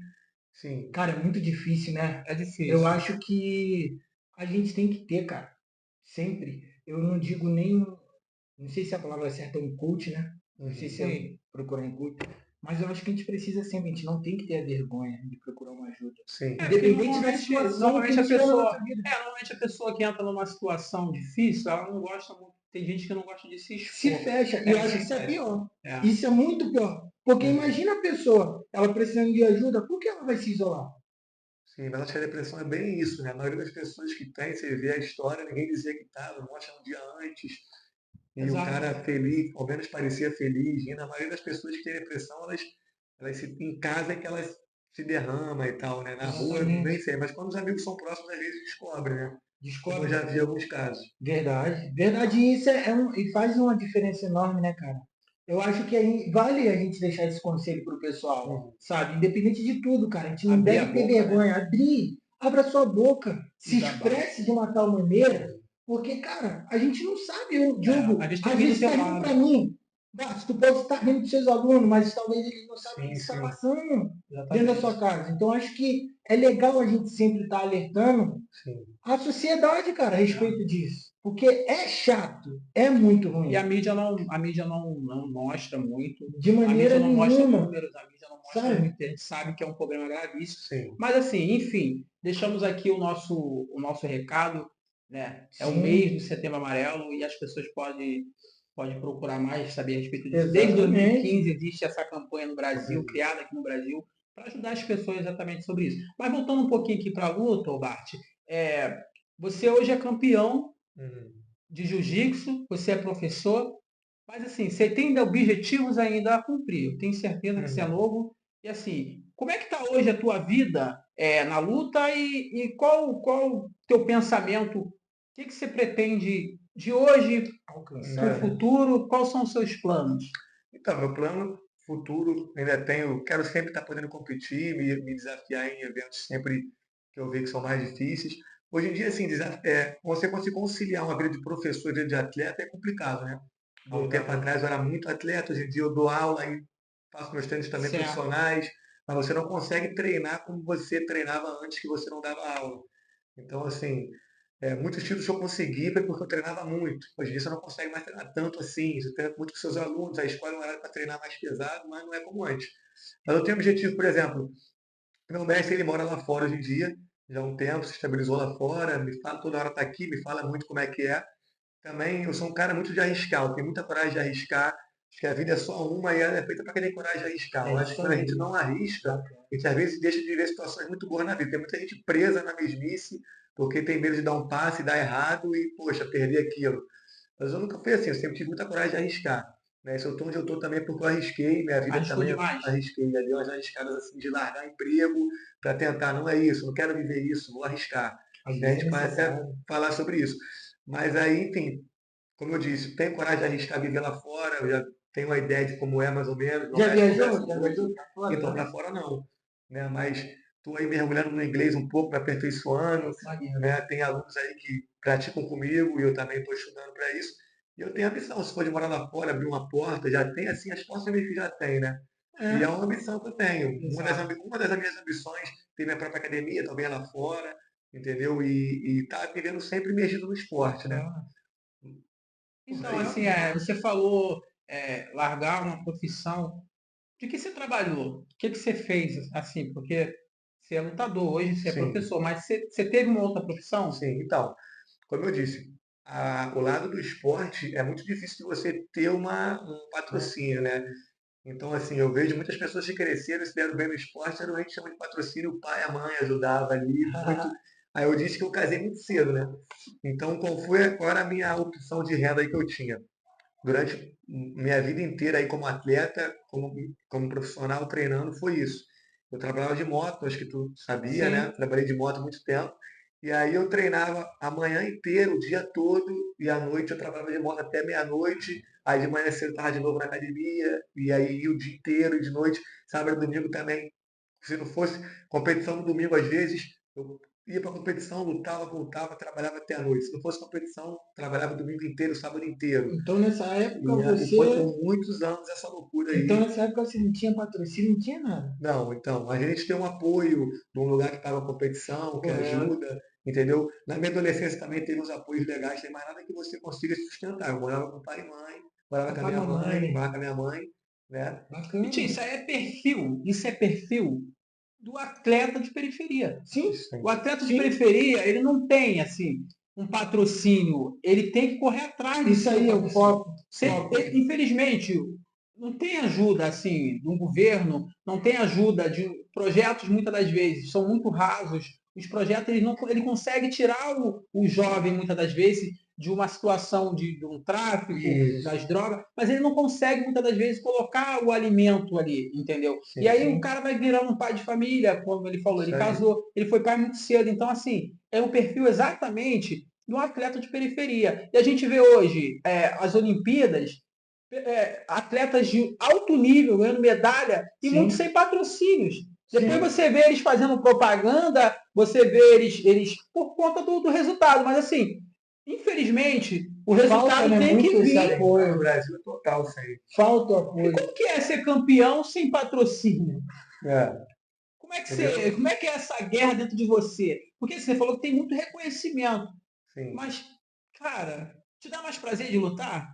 sim, Cara, é muito difícil, né? É Eu difícil. acho que a gente tem que ter, cara, sempre. Eu não digo nem, não sei se a palavra certa é um coach, né? Não sei se é Sim. procurar um coach, mas eu acho que a gente precisa sempre, a gente não tem que ter a vergonha de procurar uma ajuda. sim, Porque Independente da situação que a gente tiver na nossa vida. normalmente a pessoa que entra numa situação difícil, ela não gosta muito. Tem gente que não gosta de se Se expor. fecha. E eu acho que isso é pior. É. Isso é muito pior. Porque uhum, imagina a pessoa, ela precisando de ajuda, por que ela vai se isolar? sim. Mas acho que a depressão é bem isso, né? A maioria das pessoas que tem, você vê a história, ninguém dizia que estava, mostra um dia antes, e o Exato. cara feliz, ao menos parecia feliz, e na maioria das pessoas que têm depressão, em casa é que elas se derramam e tal, né? Na rua, nem Exatamente. sei, mas quando os amigos são próximos, às vezes descobrem, né? Como eu Descobre. já vi alguns casos. Verdade. Verdade, e isso e faz uma diferença enorme, né, cara? Eu acho que vale a gente deixar esse conselho pro pessoal, Uhum. sabe? Independente de tudo, cara. A gente não Abrir a deve ter boca, né? vergonha. Abra sua boca, se Desabafo. expresse de uma tal maneira, porque, cara, a gente não sabe, eu, É, Diogo, a gente tem às que vir do vezes teu está rindo lado. para mim. Bart, tu pode estar rindo dos seus alunos, mas talvez eles não sabem o que Sim, está sim, passando dentro da sua Exatamente. casa. Então, acho que é legal a gente sempre estar alertando sim. a sociedade, cara, a respeito disso. Porque é chato, é muito E a ruim. mídia não, a mídia não mostra muito, De a maneira mídia não mostra nenhuma, números, a mídia não mostra sabe? muito, a gente sabe que é um problema gravíssimo. Sim. Mas assim, enfim, deixamos aqui o nosso recado, né? É o mês do Sim, Setembro Amarelo e as pessoas podem procurar mais saber a respeito disso. Desde exatamente. 2015 existe essa campanha no Brasil, Uhum. criada aqui no Brasil, para ajudar as pessoas exatamente sobre isso. Mas voltando um pouquinho aqui para a luta, ô Bart, é, você hoje é campeão Uhum. de jiu-jitsu, você é professor, mas assim, você tem ainda objetivos ainda a cumprir. Eu tenho certeza que você é Uhum. novo. E assim, como é que está hoje a tua vida na luta e qual o teu pensamento? O que você pretende de hoje para o Alcançar. futuro, quais são os seus planos? Então, meu plano futuro, ainda tenho, quero sempre estar podendo competir, me desafiar em eventos sempre que eu ver que são mais difíceis. Hoje em dia, assim, você conseguir conciliar uma vida de professor e vida de atleta é complicado, né? Há um tempo Verdade. atrás eu era muito atleta, hoje em dia eu dou aula e faço meus treinos também Certo. profissionais, mas você não consegue treinar como você treinava antes que você não dava aula. Então, assim, muitos títulos que eu consegui foi porque eu treinava muito. Hoje em dia você não consegue mais treinar tanto assim. Você treina muito com seus alunos, a escola é um horário para treinar mais pesado, mas não é como antes. Mas eu tenho um objetivo, por exemplo, meu mestre ele mora lá fora hoje em dia, já há um tempo, se estabilizou lá fora, me fala toda hora está aqui, me fala muito como é que é. Também eu sou um cara muito de arriscar, eu tenho muita coragem de arriscar. Acho que a vida é só uma e ela é feita para quem tem coragem de arriscar. É Eu acho que isso quando a aí. gente não arrisca, Bacana. a gente às vezes deixa de viver situações muito boas na vida. Tem muita gente presa na mesmice, porque tem medo de dar um passe e dar errado e, poxa, perder aquilo. Mas eu nunca fui assim, eu sempre tive muita coragem de arriscar. Né? Se eu estou onde eu estou também é porque eu arrisquei, minha vida Arriscou também eu demais? arrisquei. Já dei umas arriscadas assim de largar emprego para tentar, não é isso, não quero viver isso, vou arriscar. Às E a vezes é gente vai até necessário. falar sobre isso. Mas aí, enfim, como eu disse, tenho coragem de arriscar viver lá fora, eu já tenho uma ideia de como é mais ou menos. Meu Já mestre viajou? conversa Já muito, viajou pra fora então também? para fora não. Né? Mas estou aí mergulhando no inglês um pouco, me aperfeiçoando. Maneiro. Né? Tem alunos aí que praticam comigo e eu também estou estudando para isso. E eu tenho a ambição, se for de morar lá fora, abrir uma porta, já tem assim, as portas meio que já tem, né? E é É, uma ambição que eu tenho. exato. Uma das minhas ambições, ter minha própria academia, talvez lá fora, entendeu? E tá vivendo sempre imergido no esporte, né? Bacana. Então, Isso assim, aí. você falou largar uma profissão. De que você trabalhou? O que você fez, assim? Porque você é lutador, hoje você é Sim, professor, mas você teve uma outra profissão? sim. Então, como eu disse, o lado do esporte é muito difícil de você ter um patrocínio, né? Então, assim, eu vejo muitas pessoas que cresceram e se deram bem no esporte, geralmente chama de patrocínio, o pai, a mãe ajudava ali muito. Aí eu disse que eu casei muito cedo, né? Então, qual era a minha opção de renda aí que eu tinha? Durante minha vida inteira aí como atleta, como profissional treinando, foi isso. Eu trabalhava de moto, acho que tu sabia, né? Sim. Trabalhei de moto há muito tempo. E aí eu treinava a manhã inteira, o dia todo, e à noite eu trabalhava de moto até meia-noite. Aí de manhã cedo eu estava de novo na academia, e aí ia o dia inteiro, e de noite, sábado e domingo também. Se não fosse competição no domingo, às vezes, eu ia para a competição, lutava, voltava, trabalhava até a noite. Se não fosse competição, trabalhava o domingo inteiro, o sábado inteiro. Então nessa época E foi você. por muitos anos essa loucura Então aí. nessa época você não tinha patrocínio, não tinha nada. Não, então, a gente tem um apoio de um lugar que paga a competição, que Correto. ajuda, entendeu? Na minha adolescência também teve uns apoios legais, tem mais nada que você consiga se sustentar. Eu morava com pai e mãe, morava com a Papai e minha mamãe, mãe, né? morava com a minha mãe, né? E, tia, Bacana. isso é perfil do atleta de periferia. Sim, Isso, O atleta de sim. periferia, ele não tem, assim, um patrocínio, ele tem que correr atrás do Isso seu aí é o patrocínio. foco. Foco. Infelizmente, não tem ajuda, assim, do governo, não tem ajuda de projetos, muitas das vezes, são muito rasos. Os projetos, ele consegue tirar o jovem, muitas das vezes, de uma situação de um tráfico, Isso, das drogas, mas ele não consegue, muitas das vezes, colocar o alimento ali, entendeu? E sim, aí o Sim. cara vai virar um pai de família, como ele falou, ele isso aí. casou, ele foi pai muito cedo. Então, assim, é o perfil exatamente do atleta de periferia. E a gente vê hoje as Olimpíadas, atletas de alto nível ganhando medalha e muitos Sim. sem patrocínios. Depois Sim. você vê eles fazendo propaganda, você vê eles por conta do resultado. Mas, assim, infelizmente, o Falta, resultado né, tem que muito esse vir. No apoio. Brasil é total isso aí. Falta o E apoio. como que é ser campeão sem patrocínio? É, entendeu? Como é que é essa guerra dentro de você? Porque você falou que tem muito reconhecimento, Sim. mas, cara, te dá mais prazer de lutar?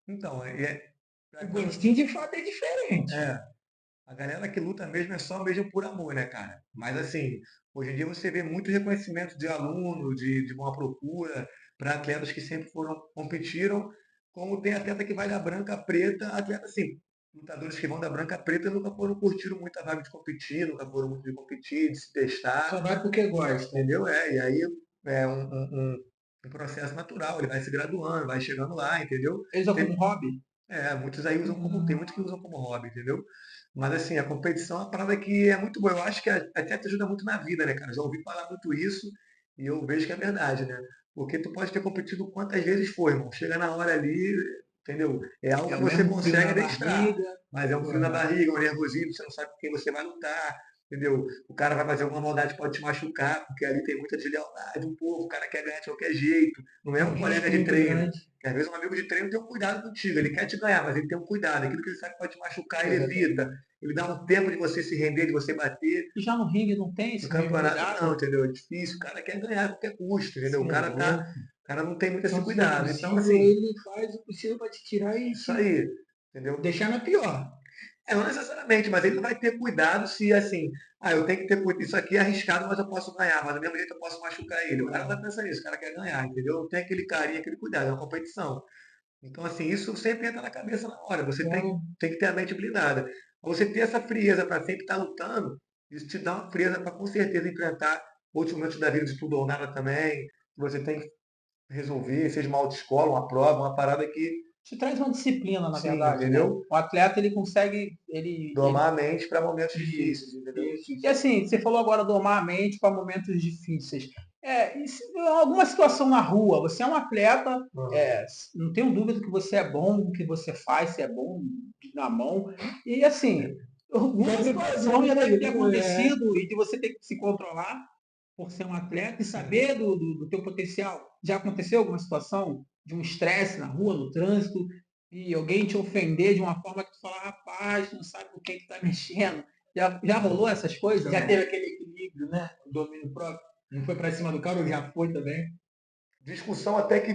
Então, O pra quem, gostinho de fato é diferente. é, a galera que luta mesmo é só mesmo por amor, né, cara? Mas assim, hoje em dia você vê muito reconhecimento de aluno, de boa procura, para atletas que sempre competiram, como tem atleta que vai da branca à preta, atleta assim, lutadores que vão da branca à preta nunca foram curtiram muito a vibe de competir, nunca foram muito de competir, de se testar, Só vai porque gosta. entendeu? E aí é um processo natural, ele vai se graduando, vai chegando lá, entendeu? Eles usam como hobby? Muitos aí tem muitos que usam como hobby, entendeu? Mas assim, a competição é uma parada que é muito boa. Eu acho que até te ajuda muito na vida, né, cara? Já ouvi falar muito isso e eu vejo que é verdade, né? Porque tu pode ter competido quantas vezes for, irmão. Chega na hora ali, entendeu? É algo É que o você mesmo frio consegue na adestrar. barriga. Mas é um frio na barriga, um nervosismo, você não sabe com quem você vai lutar, entendeu? O cara vai fazer alguma maldade, pode te machucar, porque ali tem muita deslealdade, um pouco, o cara quer ganhar de qualquer jeito. Não é É um um risco colega de muito treino. grande. Que às vezes um amigo de treino tem um cuidado contigo, ele quer te ganhar, mas ele tem um cuidado. Aquilo que ele sabe que pode te machucar, ele evita. Exatamente. Ele dá um tempo de você se render, de você bater. E já no ringue não tem No esse mesmo campeonato não, cuidado? entendeu? É difícil, o cara quer ganhar a qualquer custo, entendeu? Você O é cara tá, louco. o cara não tem muito esse Então, se é cuidado. Então, possível, assim, ele faz o possível para te tirar e isso te aí, entendeu? deixar na pior. É, não necessariamente, mas ele vai ter cuidado se, assim, eu tenho que ter cuidado, isso aqui é arriscado, mas eu posso ganhar, mas do mesmo jeito eu posso machucar ele. O cara não vai pensar nisso, o cara quer ganhar, entendeu? Não tem aquele carinho, aquele cuidado, é uma competição. Então, assim, isso sempre entra na cabeça na hora. Você Então, tem que ter a mente blindada. Você ter essa frieza para sempre estar lutando, isso te dá uma frieza para com certeza enfrentar outros momentos da vida de tudo ou nada também, que você tem que resolver, seja uma autoescola, uma prova, uma parada que, Te traz uma disciplina, na sim, verdade, né? entendeu? O atleta, ele consegue, ele Domar a mente para momentos difíceis, isso, entendeu? isso, E isso. assim, você falou agora domar a mente para momentos difíceis. E se alguma situação na rua, você é um atleta, Uhum. não tenho dúvida que você é bom no que você faz, você é bom na mão. E assim, alguma situação já deve ter É, acontecido e de você ter que se controlar por ser um atleta e Sim. saber do teu potencial. Já aconteceu alguma situação de um estresse na rua, no trânsito, e alguém te ofender de uma forma que tu fala, rapaz, não sabe com quem que tá mexendo. Já rolou essas coisas? já Não? teve aquele equilíbrio, né? O domínio próprio. Não foi para cima do cara, ou já foi também. Discussão até que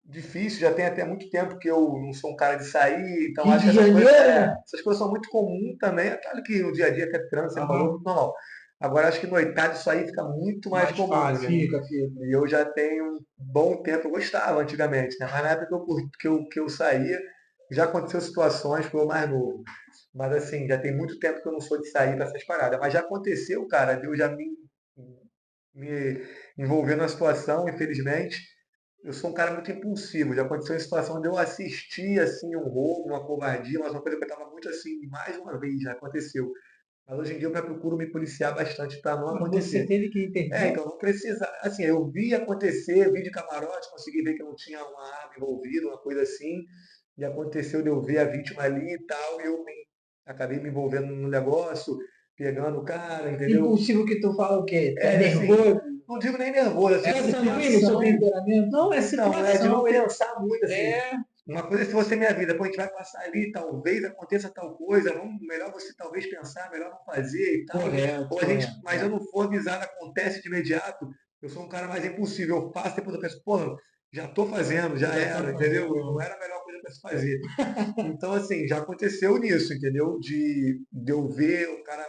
difícil, já tem até muito tempo que eu não sou um cara de sair, então Rio acho que de Janeiro, né? essas coisas são muito comuns também. É claro que no dia a dia que é trânsito, você falou, Aham. muito normal. Agora acho que noitada isso aí fica muito mais Mais comum, né? fácil. Fica. E eu já tenho um bom tempo, eu gostava antigamente, né? Mas na época que eu saía, já aconteceu situações, foi o mais novo. Mas assim, já tem muito tempo que eu não sou de sair para essas paradas. Mas já aconteceu, cara, de eu já me envolver numa situação, infelizmente. Eu sou um cara muito impulsivo. Já aconteceu em situação de eu assistir assim um roubo, uma covardia, mas uma coisa que eu estava muito assim, mais uma vez já aconteceu. Mas hoje em dia eu já procuro me policiar bastante para não Mas você acontecer. teve que intervir? Então não precisa. Assim, eu vi acontecer, vi de camarote, consegui ver que não tinha uma arma envolvida, uma coisa assim. E aconteceu de eu ver a vítima ali e tal, e acabei me envolvendo no negócio, pegando o cara, entendeu? Impulsivo que tu fala o quê? Tá É assim, nervoso? não digo nem nervoso, assim, É É por sanguíneo o seu situação. temperamento? Não, é então, é de não situação. pensar muito, assim. É, Uma coisa é se você minha vida, pô, a gente vai passar ali, talvez aconteça tal coisa, melhor você talvez pensar, melhor não fazer e tal. Correto, Ou a gente, correto. mas eu não for avisado, acontece de imediato. Eu sou um cara mais impulsivo, eu faço, depois eu penso, pô, já estou fazendo, já Já tá era, entendeu? Não fazendo. era a melhor coisa para se fazer. Então, assim, já aconteceu nisso, entendeu? De eu ver o cara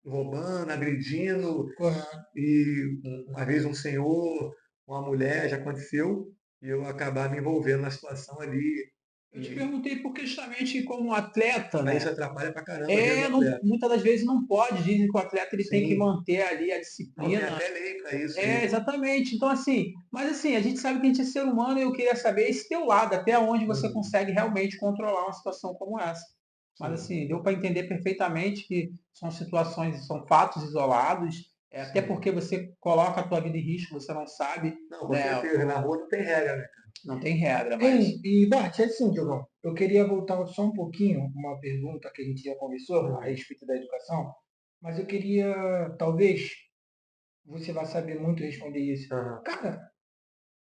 roubando, agredindo, Correto. e uma vez um senhor, uma mulher, já aconteceu, e eu acabar me envolvendo na situação ali. eu te E perguntei porque justamente como atleta, aí isso né? atrapalha pra caramba a vida do Não, atleta. muitas das vezes não pode, dizem que o atleta ele tem que Sim, manter ali a não tem disciplina. até lei para isso mesmo. Exatamente. Então, assim, mas assim, a gente sabe que a gente é ser humano e eu queria saber esse teu lado, até onde você Uhum, consegue realmente controlar uma situação como essa. Mas sim, assim, deu para entender perfeitamente que são situações, são fatos isolados, até sim. porque você coloca a tua vida em risco, você não sabe, Não, com né? certeza, na rua não tem regra, né? Não tem regra, mas Hein, e Bart, é assim, Diogão, eu queria voltar só um pouquinho, uma pergunta que a gente já conversou a Uhum, respeito da educação, mas eu queria, talvez, você vai saber muito responder isso. uhum, Cara,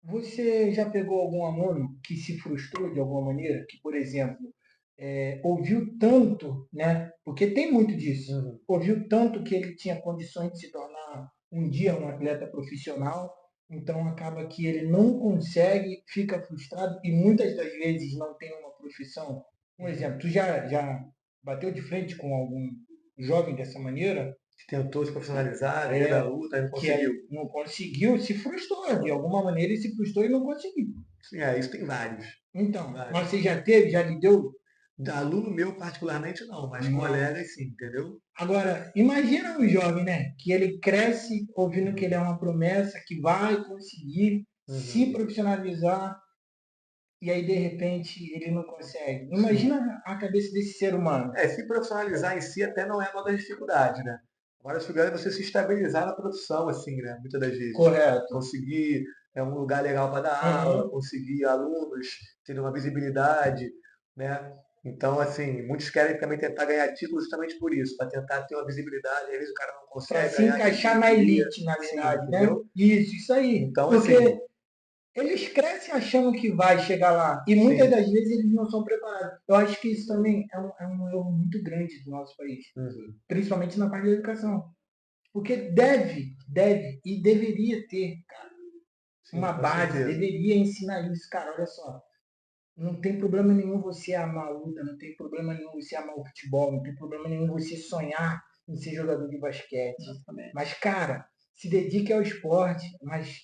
você já pegou algum aluno que se frustrou de alguma maneira, que, por exemplo, ouviu tanto, né? Porque tem muito disso. uhum. Ouviu tanto que ele tinha condições de se tornar um dia um atleta profissional, então acaba que ele não consegue, fica frustrado e muitas das vezes não tem uma profissão. Um exemplo, tu já bateu de frente com algum jovem dessa maneira? Tentou se profissionalizar, viver da É, luta, aí não que conseguiu. aí não conseguiu, se frustrou, de alguma maneira ele se frustrou e não conseguiu. Sim, isso tem vários. Então, Vários. mas você já teve, já lhe deu? Aluno meu, particularmente, não, mas Não. colegas, sim, entendeu? Agora, imagina um jovem, né? Que ele cresce ouvindo que ele é uma promessa, que vai conseguir se Uhum. profissionalizar e aí de repente ele não consegue. Sim. Imagina a cabeça desse ser humano. Se profissionalizar em si até não é uma das dificuldades, né? Agora, a dificuldade é você se estabilizar na produção, assim, né? Muitas das vezes. Correto. Conseguir. é um lugar legal para dar aula, conseguir alunos, ter uma visibilidade, né? Então, assim, muitos querem também tentar ganhar títulos justamente por isso, para tentar ter uma visibilidade. Às vezes o cara não Para consegue se ganhar aquilo que encaixar ele na queria. elite, na Sim, verdade, né? entendeu? Isso aí. Então, Porque assim, eles crescem achando que vai chegar lá. E muitas sim. das vezes eles não são preparados. Eu acho que isso também é um erro muito grande do nosso país. Uhum. Principalmente na parte da educação. Porque deve e deveria ter, cara, Sim, uma com base, certeza. deveria ensinar isso, cara, olha só. Não tem problema nenhum você amar a luta, não tem problema nenhum você amar o futebol, não tem problema nenhum você sonhar em ser jogador de basquete. Exatamente. Mas, cara, se dedique ao esporte, mas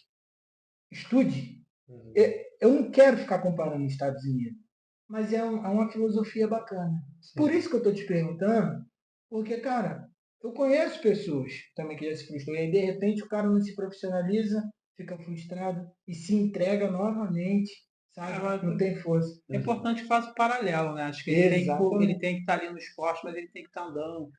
estude. Uhum. Eu não quero ficar comparando os Estados Unidos, mas é uma filosofia bacana. Por Sim. isso que eu estou te perguntando, porque, cara, eu conheço pessoas também que já se frustram, e aí de repente o cara não se profissionaliza, fica frustrado e se entrega novamente, sabe? Agora, Não tem força. é importante que faça o paralelo, né? Acho que ele Exatamente. tem que estar ali no esporte, mas ele tem que estar andando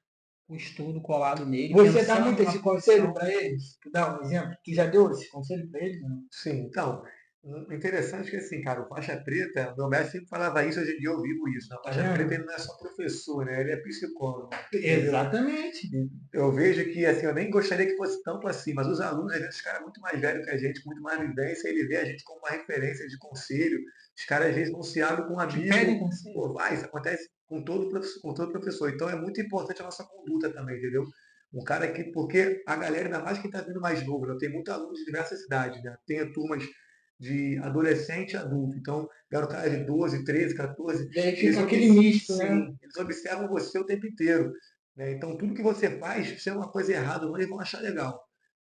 com o estudo colado nele, Você dá pensando muito na esse conselho profissão. para eles? Tu dá um exemplo? Tu já deu esse conselho para eles? Não? Sim, então, o interessante é que assim, cara, o faixa preta, o meu mestre sempre falava isso, hoje em dia eu vivo isso, né? O Tá faixa preta vendo? ele não é só professor, né? Ele é psicólogo, entendeu? Exatamente. E eu vejo que, assim, eu nem gostaria que fosse tanto assim, mas os alunos, às vezes, os caras muito mais velhos que a gente, com muito mais vivência, ele vê a gente como uma referência de conselho, os caras às vezes não se abrem com um Te pedem amigo, conselho. pô, vai, isso acontece com todo professor, então é muito importante a nossa conduta também, entendeu? Um cara que, porque a galera, ainda mais quem está vindo mais novo, né? Tem muitos alunos de diversas idades, né? Tem turmas de adolescente e adulto. Então, garotada de 12, 13, 14, E aí eles, fica aquele misto, né? sim, eles observam você o tempo inteiro. Né? Então, tudo que você faz, se é uma coisa errada, não, eles vão achar legal.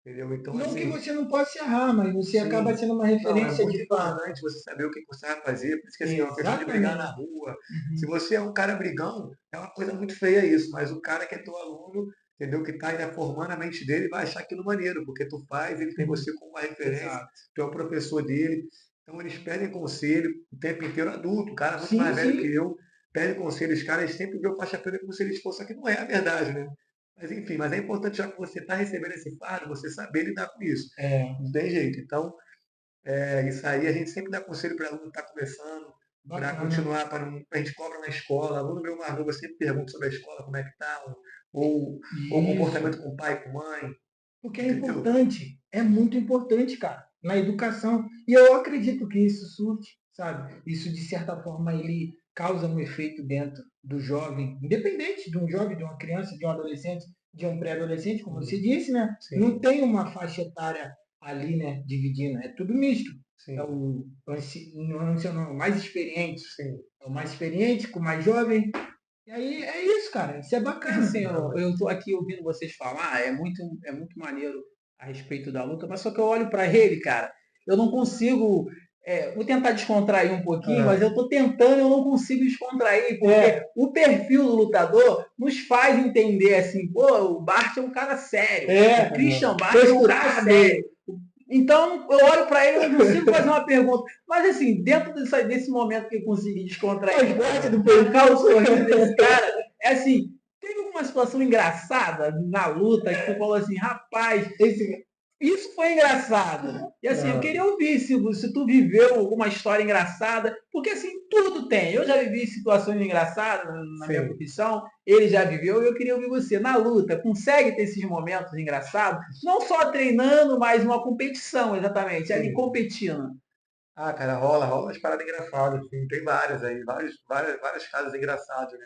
Entendeu? Então, Não que assim, você não possa errar, mas você acaba sim. sendo uma Não, é referência muito de fato. importante você saber o que você vai fazer. Por isso que, assim, é uma questão de brigar na Exatamente. rua. Se Uhum. você é um cara brigão, é uma coisa muito feia isso. Mas o cara que é teu aluno, entendeu? Que está ainda formando a mente dele, vai achar aquilo maneiro, porque tu faz, ele tem Uhum. você como uma referência, Exato. tu é o professor dele. Então, eles pedem conselho o tempo inteiro, adulto, o cara muito Sim, mais velho que sim. eu, pede conselho. Os caras sempre vê o faixa preta como se eles fossem, só que não é a verdade, né? Mas enfim, mas é importante já que você está recebendo esse fardo, você saber lidar com isso. É, Não tem jeito. Então, isso aí a gente sempre dá conselho para aluno que está começando, para bacana. continuar, para não, a gente cobra na escola. Aluno meu mais novo, eu sempre pergunto sobre a escola, como é que está, ou o Isso. comportamento com o pai, com mãe, Porque é entendeu? importante. É muito importante, cara, na educação. E eu acredito que isso surte, sabe? Isso, de certa forma, ele causa um efeito dentro do jovem, independente de um jovem, de uma criança, de um adolescente, de um pré-adolescente, como você disse, né? Não Sim, tem uma faixa etária ali, né, dividindo. É tudo misto. É sim, o ancião, não, o mais experiente. sim. É o mais experiente com o mais jovem. E aí é isso, cara. Isso é Porque bacana. assim, eu tô aqui ouvindo vocês falar, é muito maneiro a respeito da luta, mas só que eu olho para ele, cara, eu não consigo. Vou tentar descontrair um pouquinho, mas Ah, eu tô tentando, eu não consigo descontrair, porque É, o perfil do lutador nos faz entender assim, pô, o Bart é um cara sério, o Christian Bart é um cara posturado. sério. Então eu olho para ele e não consigo fazer uma pergunta. Mas assim, dentro desse momento que eu consegui descontrair Faz um parte pouco, do arrancar o perfil. sorriso desse cara, é assim, teve alguma situação engraçada na luta que tu falou assim, rapaz, Esse, isso foi engraçado. E assim, eu ah, queria ouvir se tu viveu alguma história engraçada, porque assim, tudo tem. Eu já vivi situações engraçadas na minha sim. profissão, ele já viveu, e eu queria ouvir você. Na luta, consegue ter esses momentos engraçados? Não só treinando, mas uma competição, exatamente, ali Sim. competindo. Ah, cara, rola umas paradas engraçadas, assim, tem várias aí, vários casos engraçados, né?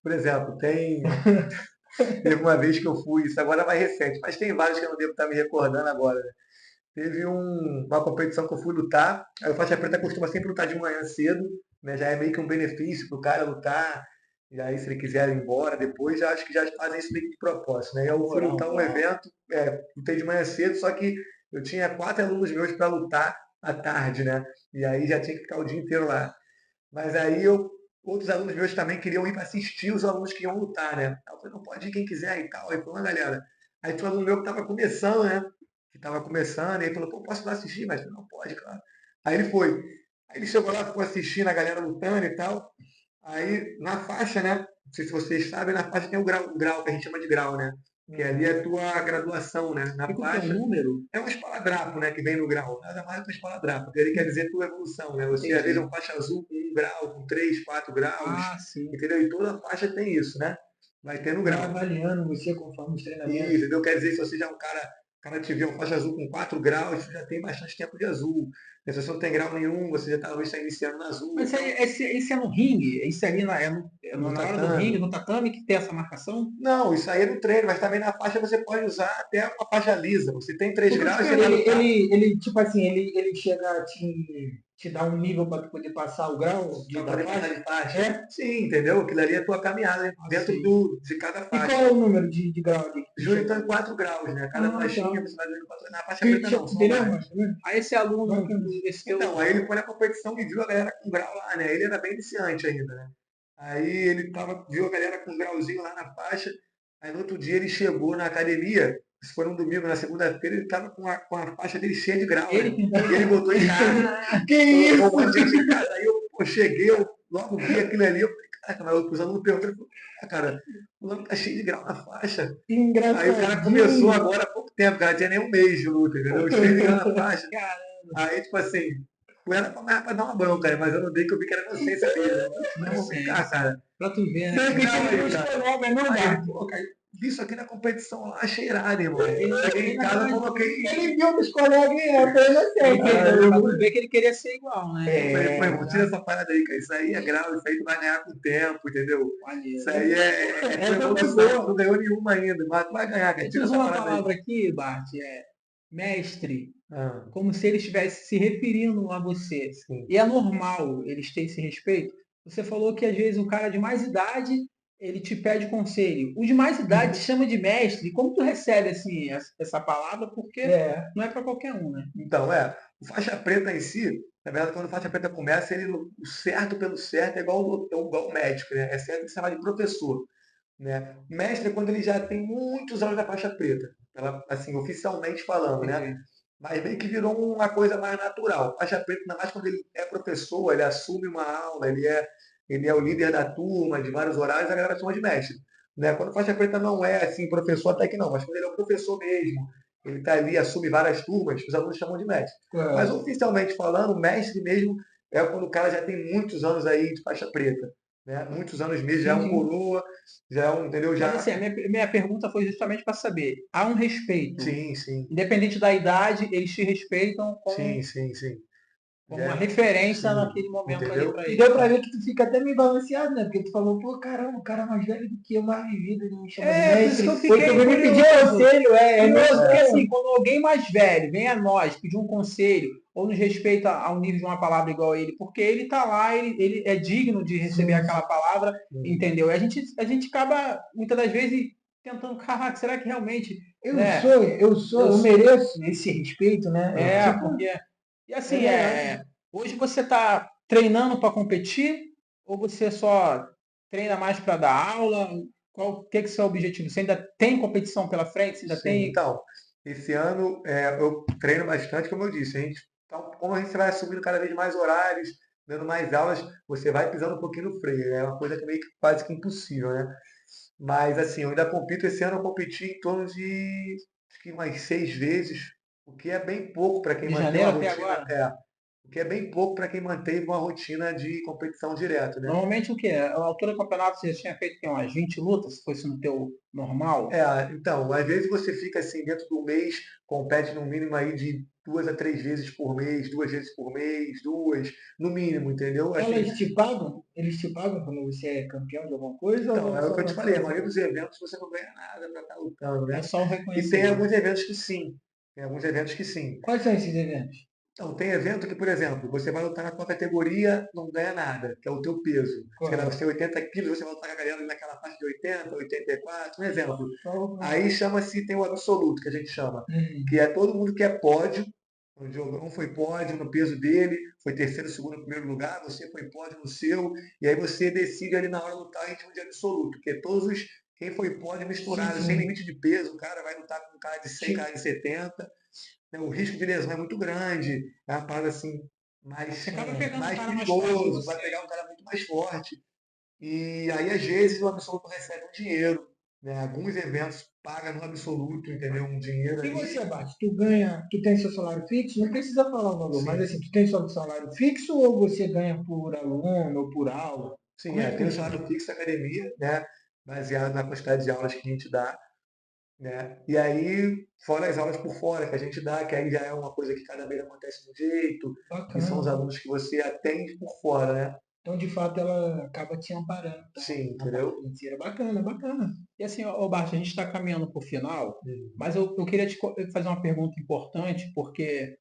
Por exemplo, teve uma vez que eu fui, isso agora é mais recente, mas tem vários que eu não devo estar me recordando agora, né? Teve uma competição que eu fui lutar, aí o faixa preta costuma sempre lutar de manhã cedo, né? Já é meio que um benefício pro cara lutar, e aí se ele quiser ir embora depois, já acho que já fazem isso meio que de propósito, né? Eu fui moral, lutar um moral. evento, lutei de manhã cedo, só que eu tinha 4 alunos meus para lutar à tarde, né? E aí já tinha que ficar o dia inteiro lá. Mas aí outros alunos meus também queriam ir para assistir os alunos que iam lutar, né? Aí eu falei, não pode ir quem quiser e tal. Aí falou, galera. Aí tinha um aluno meu que estava começando, né? Que estava começando, e ele falou, pô, posso ir lá assistir? Mas eu falei, não pode, claro. Aí ele foi. Aí ele chegou lá, ficou assistindo a galera lutando e tal. Aí na faixa, né? Não sei se vocês sabem, na faixa tem o grau que a gente chama de grau, né? que ali é a tua graduação, né? Na E qual que é o faixa, número? é um esparadrapo, né, que vem no grau. Nada mais do que um esparadrapo, que ele quer dizer tua evolução, né? Você às vezes é Entendi. um faixa azul com 1 grau, com 3, 4 graus, Ah, sim. entendeu? E toda faixa tem isso, né? Vai ter no Vai grau. avaliando você conforme os E, treinamentos. entendeu? Quer dizer, se você já é um cara, o cara te vê um faixa azul com 4 graus, você já tem bastante tempo de azul. Se você não tem grau nenhum, você já talvez está iniciando no azul. Mas Então, esse é no ringue? Isso ali no na hora do ringue, tatame. no tatame, que tem essa marcação? Não, isso aí é no treino, mas também na faixa você pode usar até uma faixa lisa. Você tem 3 Porque eu te graus, você vai pergunto, lutar. Tipo assim, ele chega a te dar um nível para tu poder passar o grau Para da poder passar faixa. de faixa. É? Sim, entendeu? Aquilo ali é a tua caminhada dentro assim, de cada E qual faixa. é o número de grau ali que tu Júlio chega? está em 4 graus, né? Cada Ah, tá. faixinha você vai vendo na faixa preta não, são Entendeu, várias. mano? Tá vendo? aí esse aluno, Bacana. esse Então, teu, aí ele foi na competição e viu a galera com grau lá, né? Ele era bem iniciante ainda, né? Aí ele viu a galera com grauzinho lá na faixa. Aí no outro dia ele chegou na academia, isso foi um domingo, na segunda-feira, ele estava com a faixa dele cheia de grau, ele né? pintou. E ele botou em casa, Que colocou isso? um monte de gente em casa. Aí eu pô, cheguei, eu logo vi aquilo ali, eu falei, caraca, mas os alunos perguntaram, cara, o aluno tá cheio de grau na faixa. Que Aí o cara começou engraçadinho. agora há pouco tempo, cara, tinha nem um mês de luta, entendeu? Cheio de grau na faixa. Cara, Aí, tipo assim, fui era pra dar uma bronca, né? Mas eu não dei que eu vi que era inocência dele, né? Não, vem cá, inocência. cara. Pra tu ver, né? De repente Grau ele viu aí, os cara. colegas, não Aí ele, dá. pô, cara, vi isso aqui na competição lá, cheirado, irmão. Cheguei Ele em na casa, casa, coloquei. Ele viu que os colegas foi inocente. pra tu ver que ele queria ser igual, né? Eu falei, pô, É, irmão, tira essa parada aí, cara. Isso aí é grau, isso aí tu vai ganhar com o tempo, entendeu? Isso Maneiro. aí é tua essa foi evolução. Tu boa. não ganhou nenhuma ainda, mas tu vai ganhar, cara. Aí tu Tira usou essa uma parada aí. palavra aqui, Bart, mestre, Ah, como se ele estivesse se referindo a você. sim. E é normal eles terem esse respeito. Você falou que às vezes um cara de mais idade ele te pede conselho. O de mais idade te chama de mestre. Como tu recebe assim essa palavra? Porque É. não é para qualquer um, né? Então, o faixa preta em si, na verdade, quando o faixa preta começa, o certo pelo certo é igual o médico, né? É certo que se chama de professor, né? Mestre é quando ele já tem muitos anos da faixa preta, assim, oficialmente falando, né? Entendi. Mas meio que virou uma coisa mais natural. Faixa preta, ainda mais quando ele é professor, ele assume uma aula, ele é o líder da turma, de vários horários, a galera chama de mestre. Né? Quando faixa preta não é assim, professor até que não, mas quando ele é o professor mesmo, ele está ali, assume várias turmas, os alunos chamam de mestre. Mas É. oficialmente falando, mestre mesmo é quando o cara já tem muitos anos aí de faixa preta. Né? Muitos anos mesmo, já é Sim, um sim. coroa, já é um, entendeu? Mas Já. assim, a minha pergunta foi justamente para saber, há um respeito, Sim, sim, independente da idade, eles te respeitam sim, sim, sim. como Já uma é, referência sim, naquele momento ali entendeu? para E eles. deu pra ver que tu fica até meio balanceado, né? Porque tu falou, pô, caramba, o cara mais velho do que eu, mais vivido, ele me chama de É, por isso que eu mestre. Ou tu fiquei vem me pedir curioso. conselho, é Curioso, porque mesmo. assim, quando alguém mais velho vem a nós pedir um conselho ou nos respeita ao nível de uma palavra igual a ele, porque ele está lá, ele é digno de receber Sim, aquela palavra, Uhum. entendeu? E a gente acaba, muitas das vezes, tentando, caraca, será que realmente, eu né? sou, eu sou, Eu eu sou, mereço esse respeito, né? é, Tipo, porque, e é assim, verdade. hoje você está treinando para competir ou você só treina mais para dar aula? Qual que é o seu objetivo? Você ainda tem competição pela frente? Você ainda Sim, tem. então, esse ano eu treino bastante, como eu disse. Então, como a gente vai assumindo cada vez mais horários, dando mais aulas, você vai pisando um pouquinho no freio. É uma coisa que é meio que quase que impossível, né? Mas, assim, eu ainda compito. Esse ano eu competi em torno de, acho que umas 6 vezes, o que é bem pouco para quem De mantém uma janeiro até rotina. agora? O que é bem pouco para quem manteve uma rotina de competição direto, né? Normalmente o quê? A altura do campeonato você já tinha feito o quê? Umas 20 lutas, se fosse no teu normal? Então, às vezes você fica assim dentro do mês, compete no mínimo aí de 2 a 3 vezes por mês, 2 vezes por mês, duas, no mínimo, entendeu? Assim, Elas te pagam? Eles te pagam quando você é campeão de alguma coisa então, ou é é o só que eu te pra falei, a fazer? maioria dos eventos você não ganha nada para estar lutando, É né? só o E tem reconhecimento. alguns eventos que sim. Tem alguns eventos que sim. Quais são esses eventos? Então, tem evento que, por exemplo, você vai lutar na tua categoria, não ganha nada, que é o teu peso. Sei lá, você Correto. tem 80 quilos, você vai lutar com a galera ali naquela faixa de 80, 84, um exemplo. Só- Aí chama-se, tem o absoluto, que a gente chama, Hum, que é todo mundo que é pódio. O Diogão foi pódio no peso dele, foi terceiro, segundo, primeiro lugar, você foi pódio no seu, e aí você decide ali na hora lutar em ritmo de absoluto, que é quem foi pódio sim, misturado, sem sim. limite de peso, o cara vai lutar com um cara de 100, Ti- cara de 70, né? O risco de lesão é muito grande, é uma parada assim, Você mais, acaba pegando um mais cara mais forte que perigoso, você. vai pegar um cara muito mais forte. E aí, às vezes, o absoluto recebe um dinheiro. né? Alguns eventos pagam no absoluto, entendeu? Um dinheiro E ali. você, Bate, tu ganha, tu tem seu salário fixo? Não precisa falar o valor, mas Sim, assim, tu tem seu salário fixo ou você ganha por aluno ou por aula? sim, Como é que tem o funciona? salário fixo da academia, né? Baseado na quantidade de aulas que a gente dá, né? E aí, fora as aulas por fora que a gente dá, que aí já é uma coisa que cada vez acontece de um jeito, que são os Bacana. alunos que você atende por fora, né? Então, de fato, ela acaba te amparando, tá? Sim, Na parte entendeu? financeira. Bacana, bacana. E assim, ô Bart, a gente está caminhando para o final, Hum. mas eu queria fazer uma pergunta importante, porque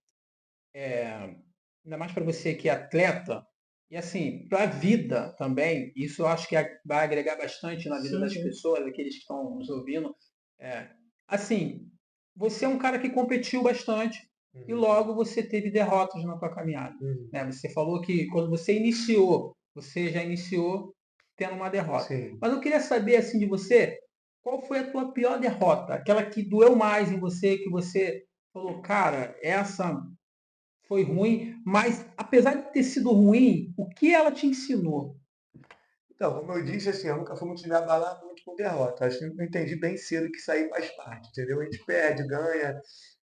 ainda mais para você que é atleta, e assim, para a vida também, isso eu acho que vai agregar bastante na vida Sim, das sim. pessoas, aqueles que estão nos ouvindo. É, assim, você é um cara que competiu bastante e Hum. logo você teve derrotas na tua caminhada, Hum. né? Você falou que quando você iniciou, você já iniciou tendo uma derrota. Sim. Mas eu queria saber assim de você, qual foi a tua pior derrota? Aquela que doeu mais em você, que você falou, cara, essa foi ruim, mas apesar de ter sido ruim, o que ela te ensinou? Então, como eu disse, assim, eu nunca fui muito de me abalar muito com derrota. Acho que eu entendi bem cedo que isso aí faz parte, entendeu? A gente perde, ganha.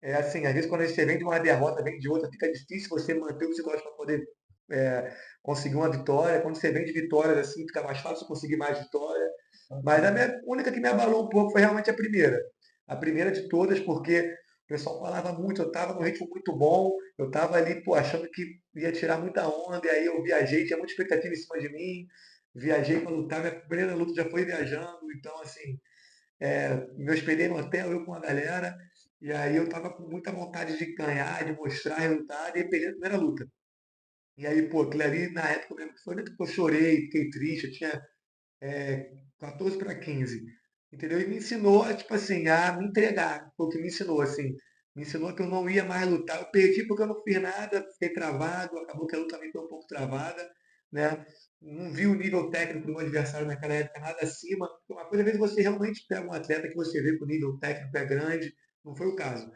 É assim, às vezes quando você vem de uma derrota, vem de outra, fica difícil você manter o que você gosta para poder conseguir uma vitória. Quando você vem de vitórias, assim, fica mais fácil conseguir mais vitória. Mas a minha única que me abalou um pouco foi realmente a primeira. A primeira de todas, porque o pessoal falava muito, eu estava num ritmo muito bom, eu estava ali, pô, achando que ia tirar muita onda, e aí eu viajei, tinha muita expectativa em cima de mim, viajei para lutar, minha primeira luta já foi viajando, então assim, me hospedei no hotel, eu com a galera, e aí eu estava com muita vontade de ganhar, de mostrar resultado, e perdi a primeira luta. E aí, pô, aquilo ali na época mesmo, foi muito que eu chorei, fiquei triste, eu tinha 14 para 15, entendeu? E me ensinou, tipo assim, a me entregar. Foi o que me ensinou, assim. Me ensinou que eu não ia mais lutar. Eu perdi porque eu não fiz nada, fiquei travado, acabou que a luta também foi um pouco travada, né? Não vi o nível técnico do meu adversário naquela época nada acima. Uma coisa, às vezes você realmente pega um atleta que você vê que o nível técnico é grande, não foi o caso.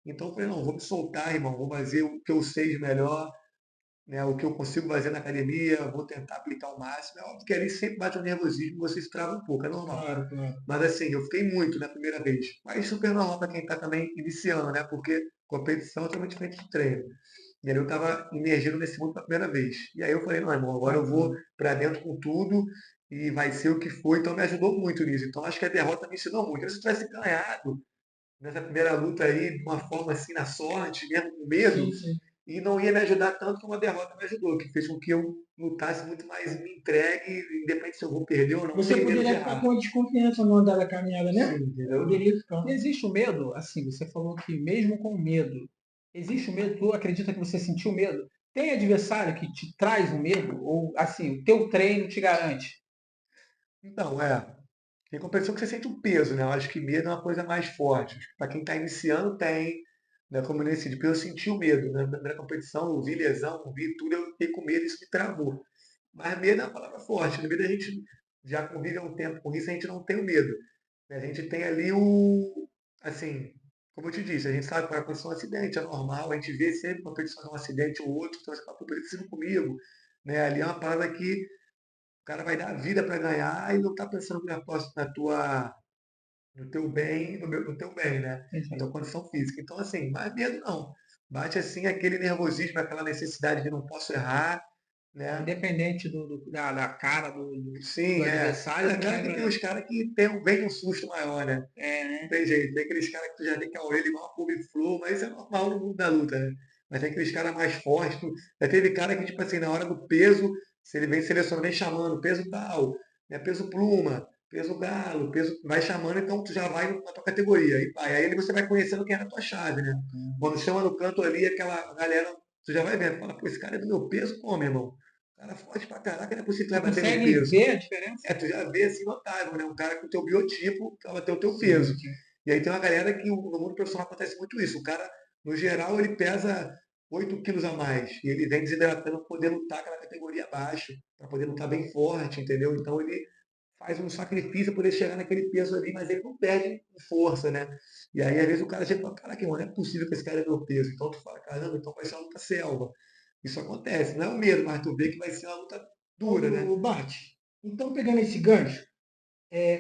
Então eu falei, não, vou me soltar, irmão, vou fazer o que eu sei de melhor, né, o que eu consigo fazer na academia, vou tentar aplicar o máximo. É óbvio que ali sempre bate um nervosismo, você se trava um pouco, é normal. Claro, claro. Mas assim, eu fiquei muito na primeira vez. Mas super normal para quem está também iniciando, né? Porque competição é totalmente diferente de treino. E ali eu estava emergindo nesse mundo pela primeira vez. E aí eu falei, não, irmão, agora eu vou Bacana. para dentro com tudo e vai ser o que for. Então me ajudou muito nisso. Então acho que a derrota me ensinou muito. Se eu tivesse ganhado nessa primeira luta aí, de uma forma assim, na sorte, mesmo com medo, Sim, sim. e não ia me ajudar tanto como a derrota me ajudou, que fez com que eu lutasse muito mais me entregue, independente se eu vou perder ou não, Você sem medo de poderia ficar com errar. uma desconfiança no andar da caminhada, Sim, né? entendeu? Poderia ficar. E existe o medo, assim, você falou que mesmo com medo, existe o medo, tu acredita que você sentiu medo? Tem adversário que te traz o medo? Ou, assim, o teu treino te garante? Então, tem competição que você sente um peso, né? Eu acho que medo é uma coisa mais forte. Para quem está iniciando, tem. Né? Como nesse de eu senti o medo. Né? Na primeira competição, eu vi lesão, eu vi tudo, eu fiquei com medo e isso me travou. Mas medo é uma palavra forte. No medo a gente já convive há um tempo com isso, a gente não tem o medo. Né? A gente tem ali assim, como eu te disse, a gente sabe que vai acontecer um acidente, é normal, a gente vê sempre uma pessoa um acidente ou outro, então você fala, pô, parecido comigo. Né? Ali é uma parada que o cara vai dar a vida para ganhar e não está pensando no teu bem, no teu bem, né? Na tua Enfim, condição física. Então, assim, mais medo não. Bate assim aquele nervosismo, aquela necessidade de não posso errar, né? independente da cara do Sim, adversário, Claro que tem quebra. os caras que tem, vem um susto maior, né? É, Não né? tem jeito. Tem aqueles caras que tu já vê que a orelha igual uma couve-flor, mas isso é normal no mundo da luta, né? Mas tem aqueles caras mais fortes. Já teve cara que, tipo assim, na hora do peso, se ele vem selecionando, vem chamando, peso tal, né? Peso pluma, peso galo, peso. Vai chamando, então tu já vai na tua categoria. E vai. Aí você vai conhecendo quem é na tua chave, né? Quando chama no canto ali, aquela galera, tu já vai vendo. Fala, pô, esse cara é do meu peso, como, meu irmão? O cara é forte pra caraca, não é possível que Tu vai bater meu consegue peso. ver a diferença? Tu já vê assim notável, né? Um cara com o teu biotipo, que vai ter o teu Sim, peso. sim. E aí tem uma galera que no mundo profissional acontece muito isso. O cara, no geral, ele pesa 8 quilos a mais. E ele vem desidratando para poder lutar aquela categoria abaixo, para poder lutar bem forte, entendeu? Então ele faz um sacrifício para poder chegar naquele peso ali, mas ele não perde força, né? E aí, às vezes, o cara chega e fala, caraca, mano, não é possível que esse cara é meu peso. Então tu fala, caramba, então vai ser uma luta selva. Isso acontece. Não é o medo, mas tu vê que vai ser uma luta dura, né? Ô, Bart, então pegando esse gancho,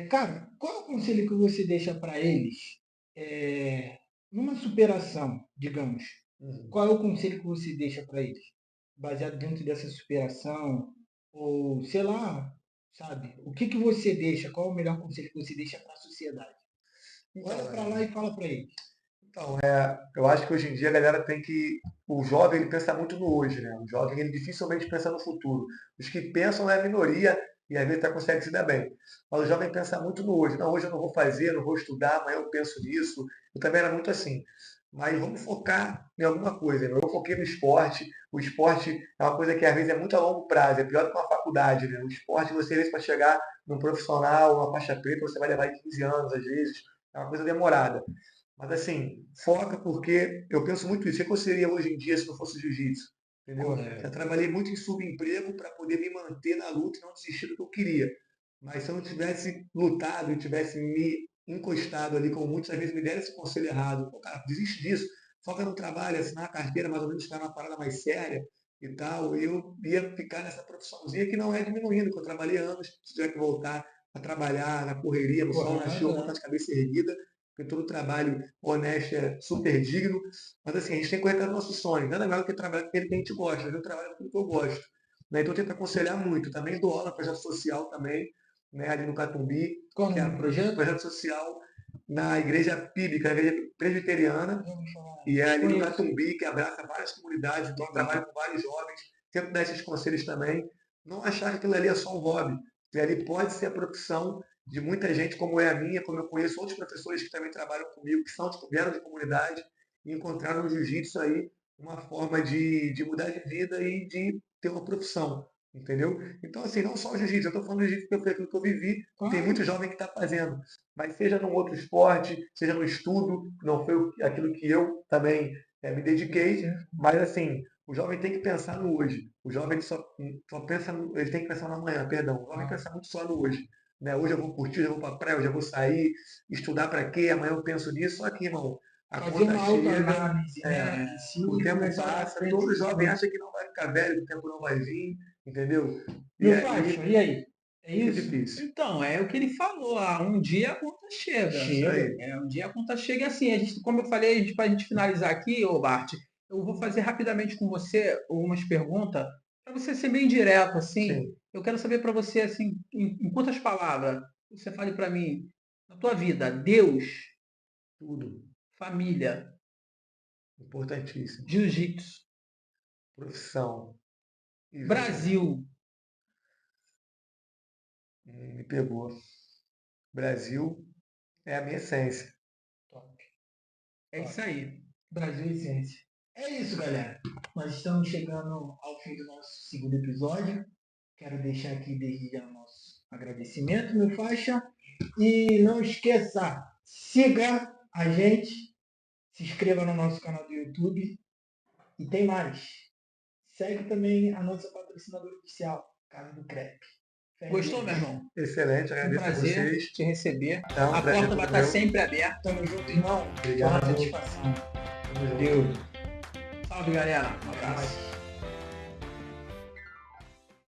Cara, qual é o conselho que você deixa para eles numa superação, digamos? Qual é o conselho que você deixa para eles? Baseado dentro dessa superação, ou sei lá, sabe? O que você deixa? Qual é o melhor conselho que você deixa para a sociedade? Então, Olha para lá e fala para eles. Então, eu acho que hoje em dia a galera tem que. O jovem ele pensa muito no hoje, né? O jovem ele dificilmente pensa no futuro. Os que pensam é a minoria e às vezes até consegue se dar bem. Mas o jovem pensa muito no hoje. Não, hoje eu não vou fazer, não vou estudar, amanhã eu penso nisso. Eu também era muito assim. Mas vamos focar em alguma coisa, né? Eu foquei no esporte. O esporte é uma coisa que às vezes é muito a longo prazo, é pior do que uma faculdade, né? O esporte, você às vezes para chegar num profissional, uma faixa preta, você vai levar 15 anos, às vezes. É uma coisa demorada. Mas assim, foca porque eu penso muito isso. O que eu seria hoje em dia se não fosse jiu-jitsu? Entendeu? Já Correto. trabalhei muito em subemprego para poder me manter na luta e não desistir do que eu queria. Mas se eu não tivesse lutado e tivesse me encostado ali, como muitas vezes me deram esse conselho errado, pô, cara, desiste disso, foca no trabalho, assinar a carteira, mais ou menos ficar numa parada mais séria e tal, eu ia ficar nessa profissãozinha que não é diminuindo, que eu trabalhei anos, se tiver que voltar a trabalhar na correria, no sol, na chuva, vou estar Correto. de cabeça erguida, porque todo trabalho honesto é super digno, mas assim, a gente tem que correr atrás do nosso sonho. Nada melhor do que trabalhar com aquele que a gente gosta. Eu trabalho com o que eu gosto. Né? Então eu tento aconselhar muito. Também dou aula, projeto social também, né? Ali no Catumbi, Qual o que nome é do projeto? projeto social na igreja bíblica, na igreja presbiteriana, Já ouvi falar. e é ali no Conheço. Catumbi, que abraça várias comunidades, então eu Legal. trabalho com vários jovens, tento dar esses conselhos também. Não achar que aquilo ali é só um hobby. Aquilo ali pode ser a profissão de muita gente, como é a minha, como eu conheço outros professores que também trabalham comigo, que vieram de comunidade e encontraram no jiu-jitsu aí uma forma de mudar de vida e de ter uma profissão, entendeu? Então, assim, não só o jiu-jitsu, eu estou falando do jiu-jitsu porque foi aquilo que eu vivi, e tem Claro. muito jovem que está fazendo, mas seja num outro esporte, seja no estudo, que não foi aquilo que eu também me dediquei, Sim. mas assim, o jovem tem que pensar no hoje. O jovem ele só pensa, ele tem que pensar no amanhã, perdão. O jovem pensa muito só no hoje. Né? Hoje eu vou curtir, hoje eu vou para a praia, hoje eu vou sair, estudar para quê? Amanhã eu penso nisso. Só que, irmão, a Fazer conta uma chega, autoanálise, né? Em si o e tempo começar a olhar passa, para frente todo e jovem seguir. acha que não vai ficar velho, que o tempo não vai vir, entendeu? E Meu faixa, aí e aí? É fica isso? difícil. Então, é o que ele falou, um dia a conta chega. Isso Chega. aí. Um dia a conta chega e assim, como eu falei, para a gente finalizar aqui, ô Bart, eu vou fazer rapidamente com você algumas perguntas, para você ser bem direto, assim. Sim, Eu quero saber para você, assim, em quantas palavras você fale para mim, na tua vida, Deus, tudo. família, Importantíssimo. jiu-jitsu, Profissão e vida. Brasil. Me pegou. Brasil é a minha essência. Top, É top. isso aí. Brasil Essência. É isso, galera. Nós estamos chegando ao fim do nosso segundo episódio. Quero deixar aqui desde já o nosso agradecimento, meu faixa. E não esqueça, siga a gente, se inscreva no nosso canal do YouTube. E tem mais. Segue também a nossa patrocinadora oficial, Casa do Crepe. Fé em Gostou, Deus. meu irmão? Excelente, Foi um agradeço a prazer vocês. te receber. Então, A prazer porta vai todo estar meu. sempre aberta. Tamo junto, irmão. Foi uma Obrigado. satisfação. Tamo junto. Deus. Salve, galera. Um Até abraço. mais.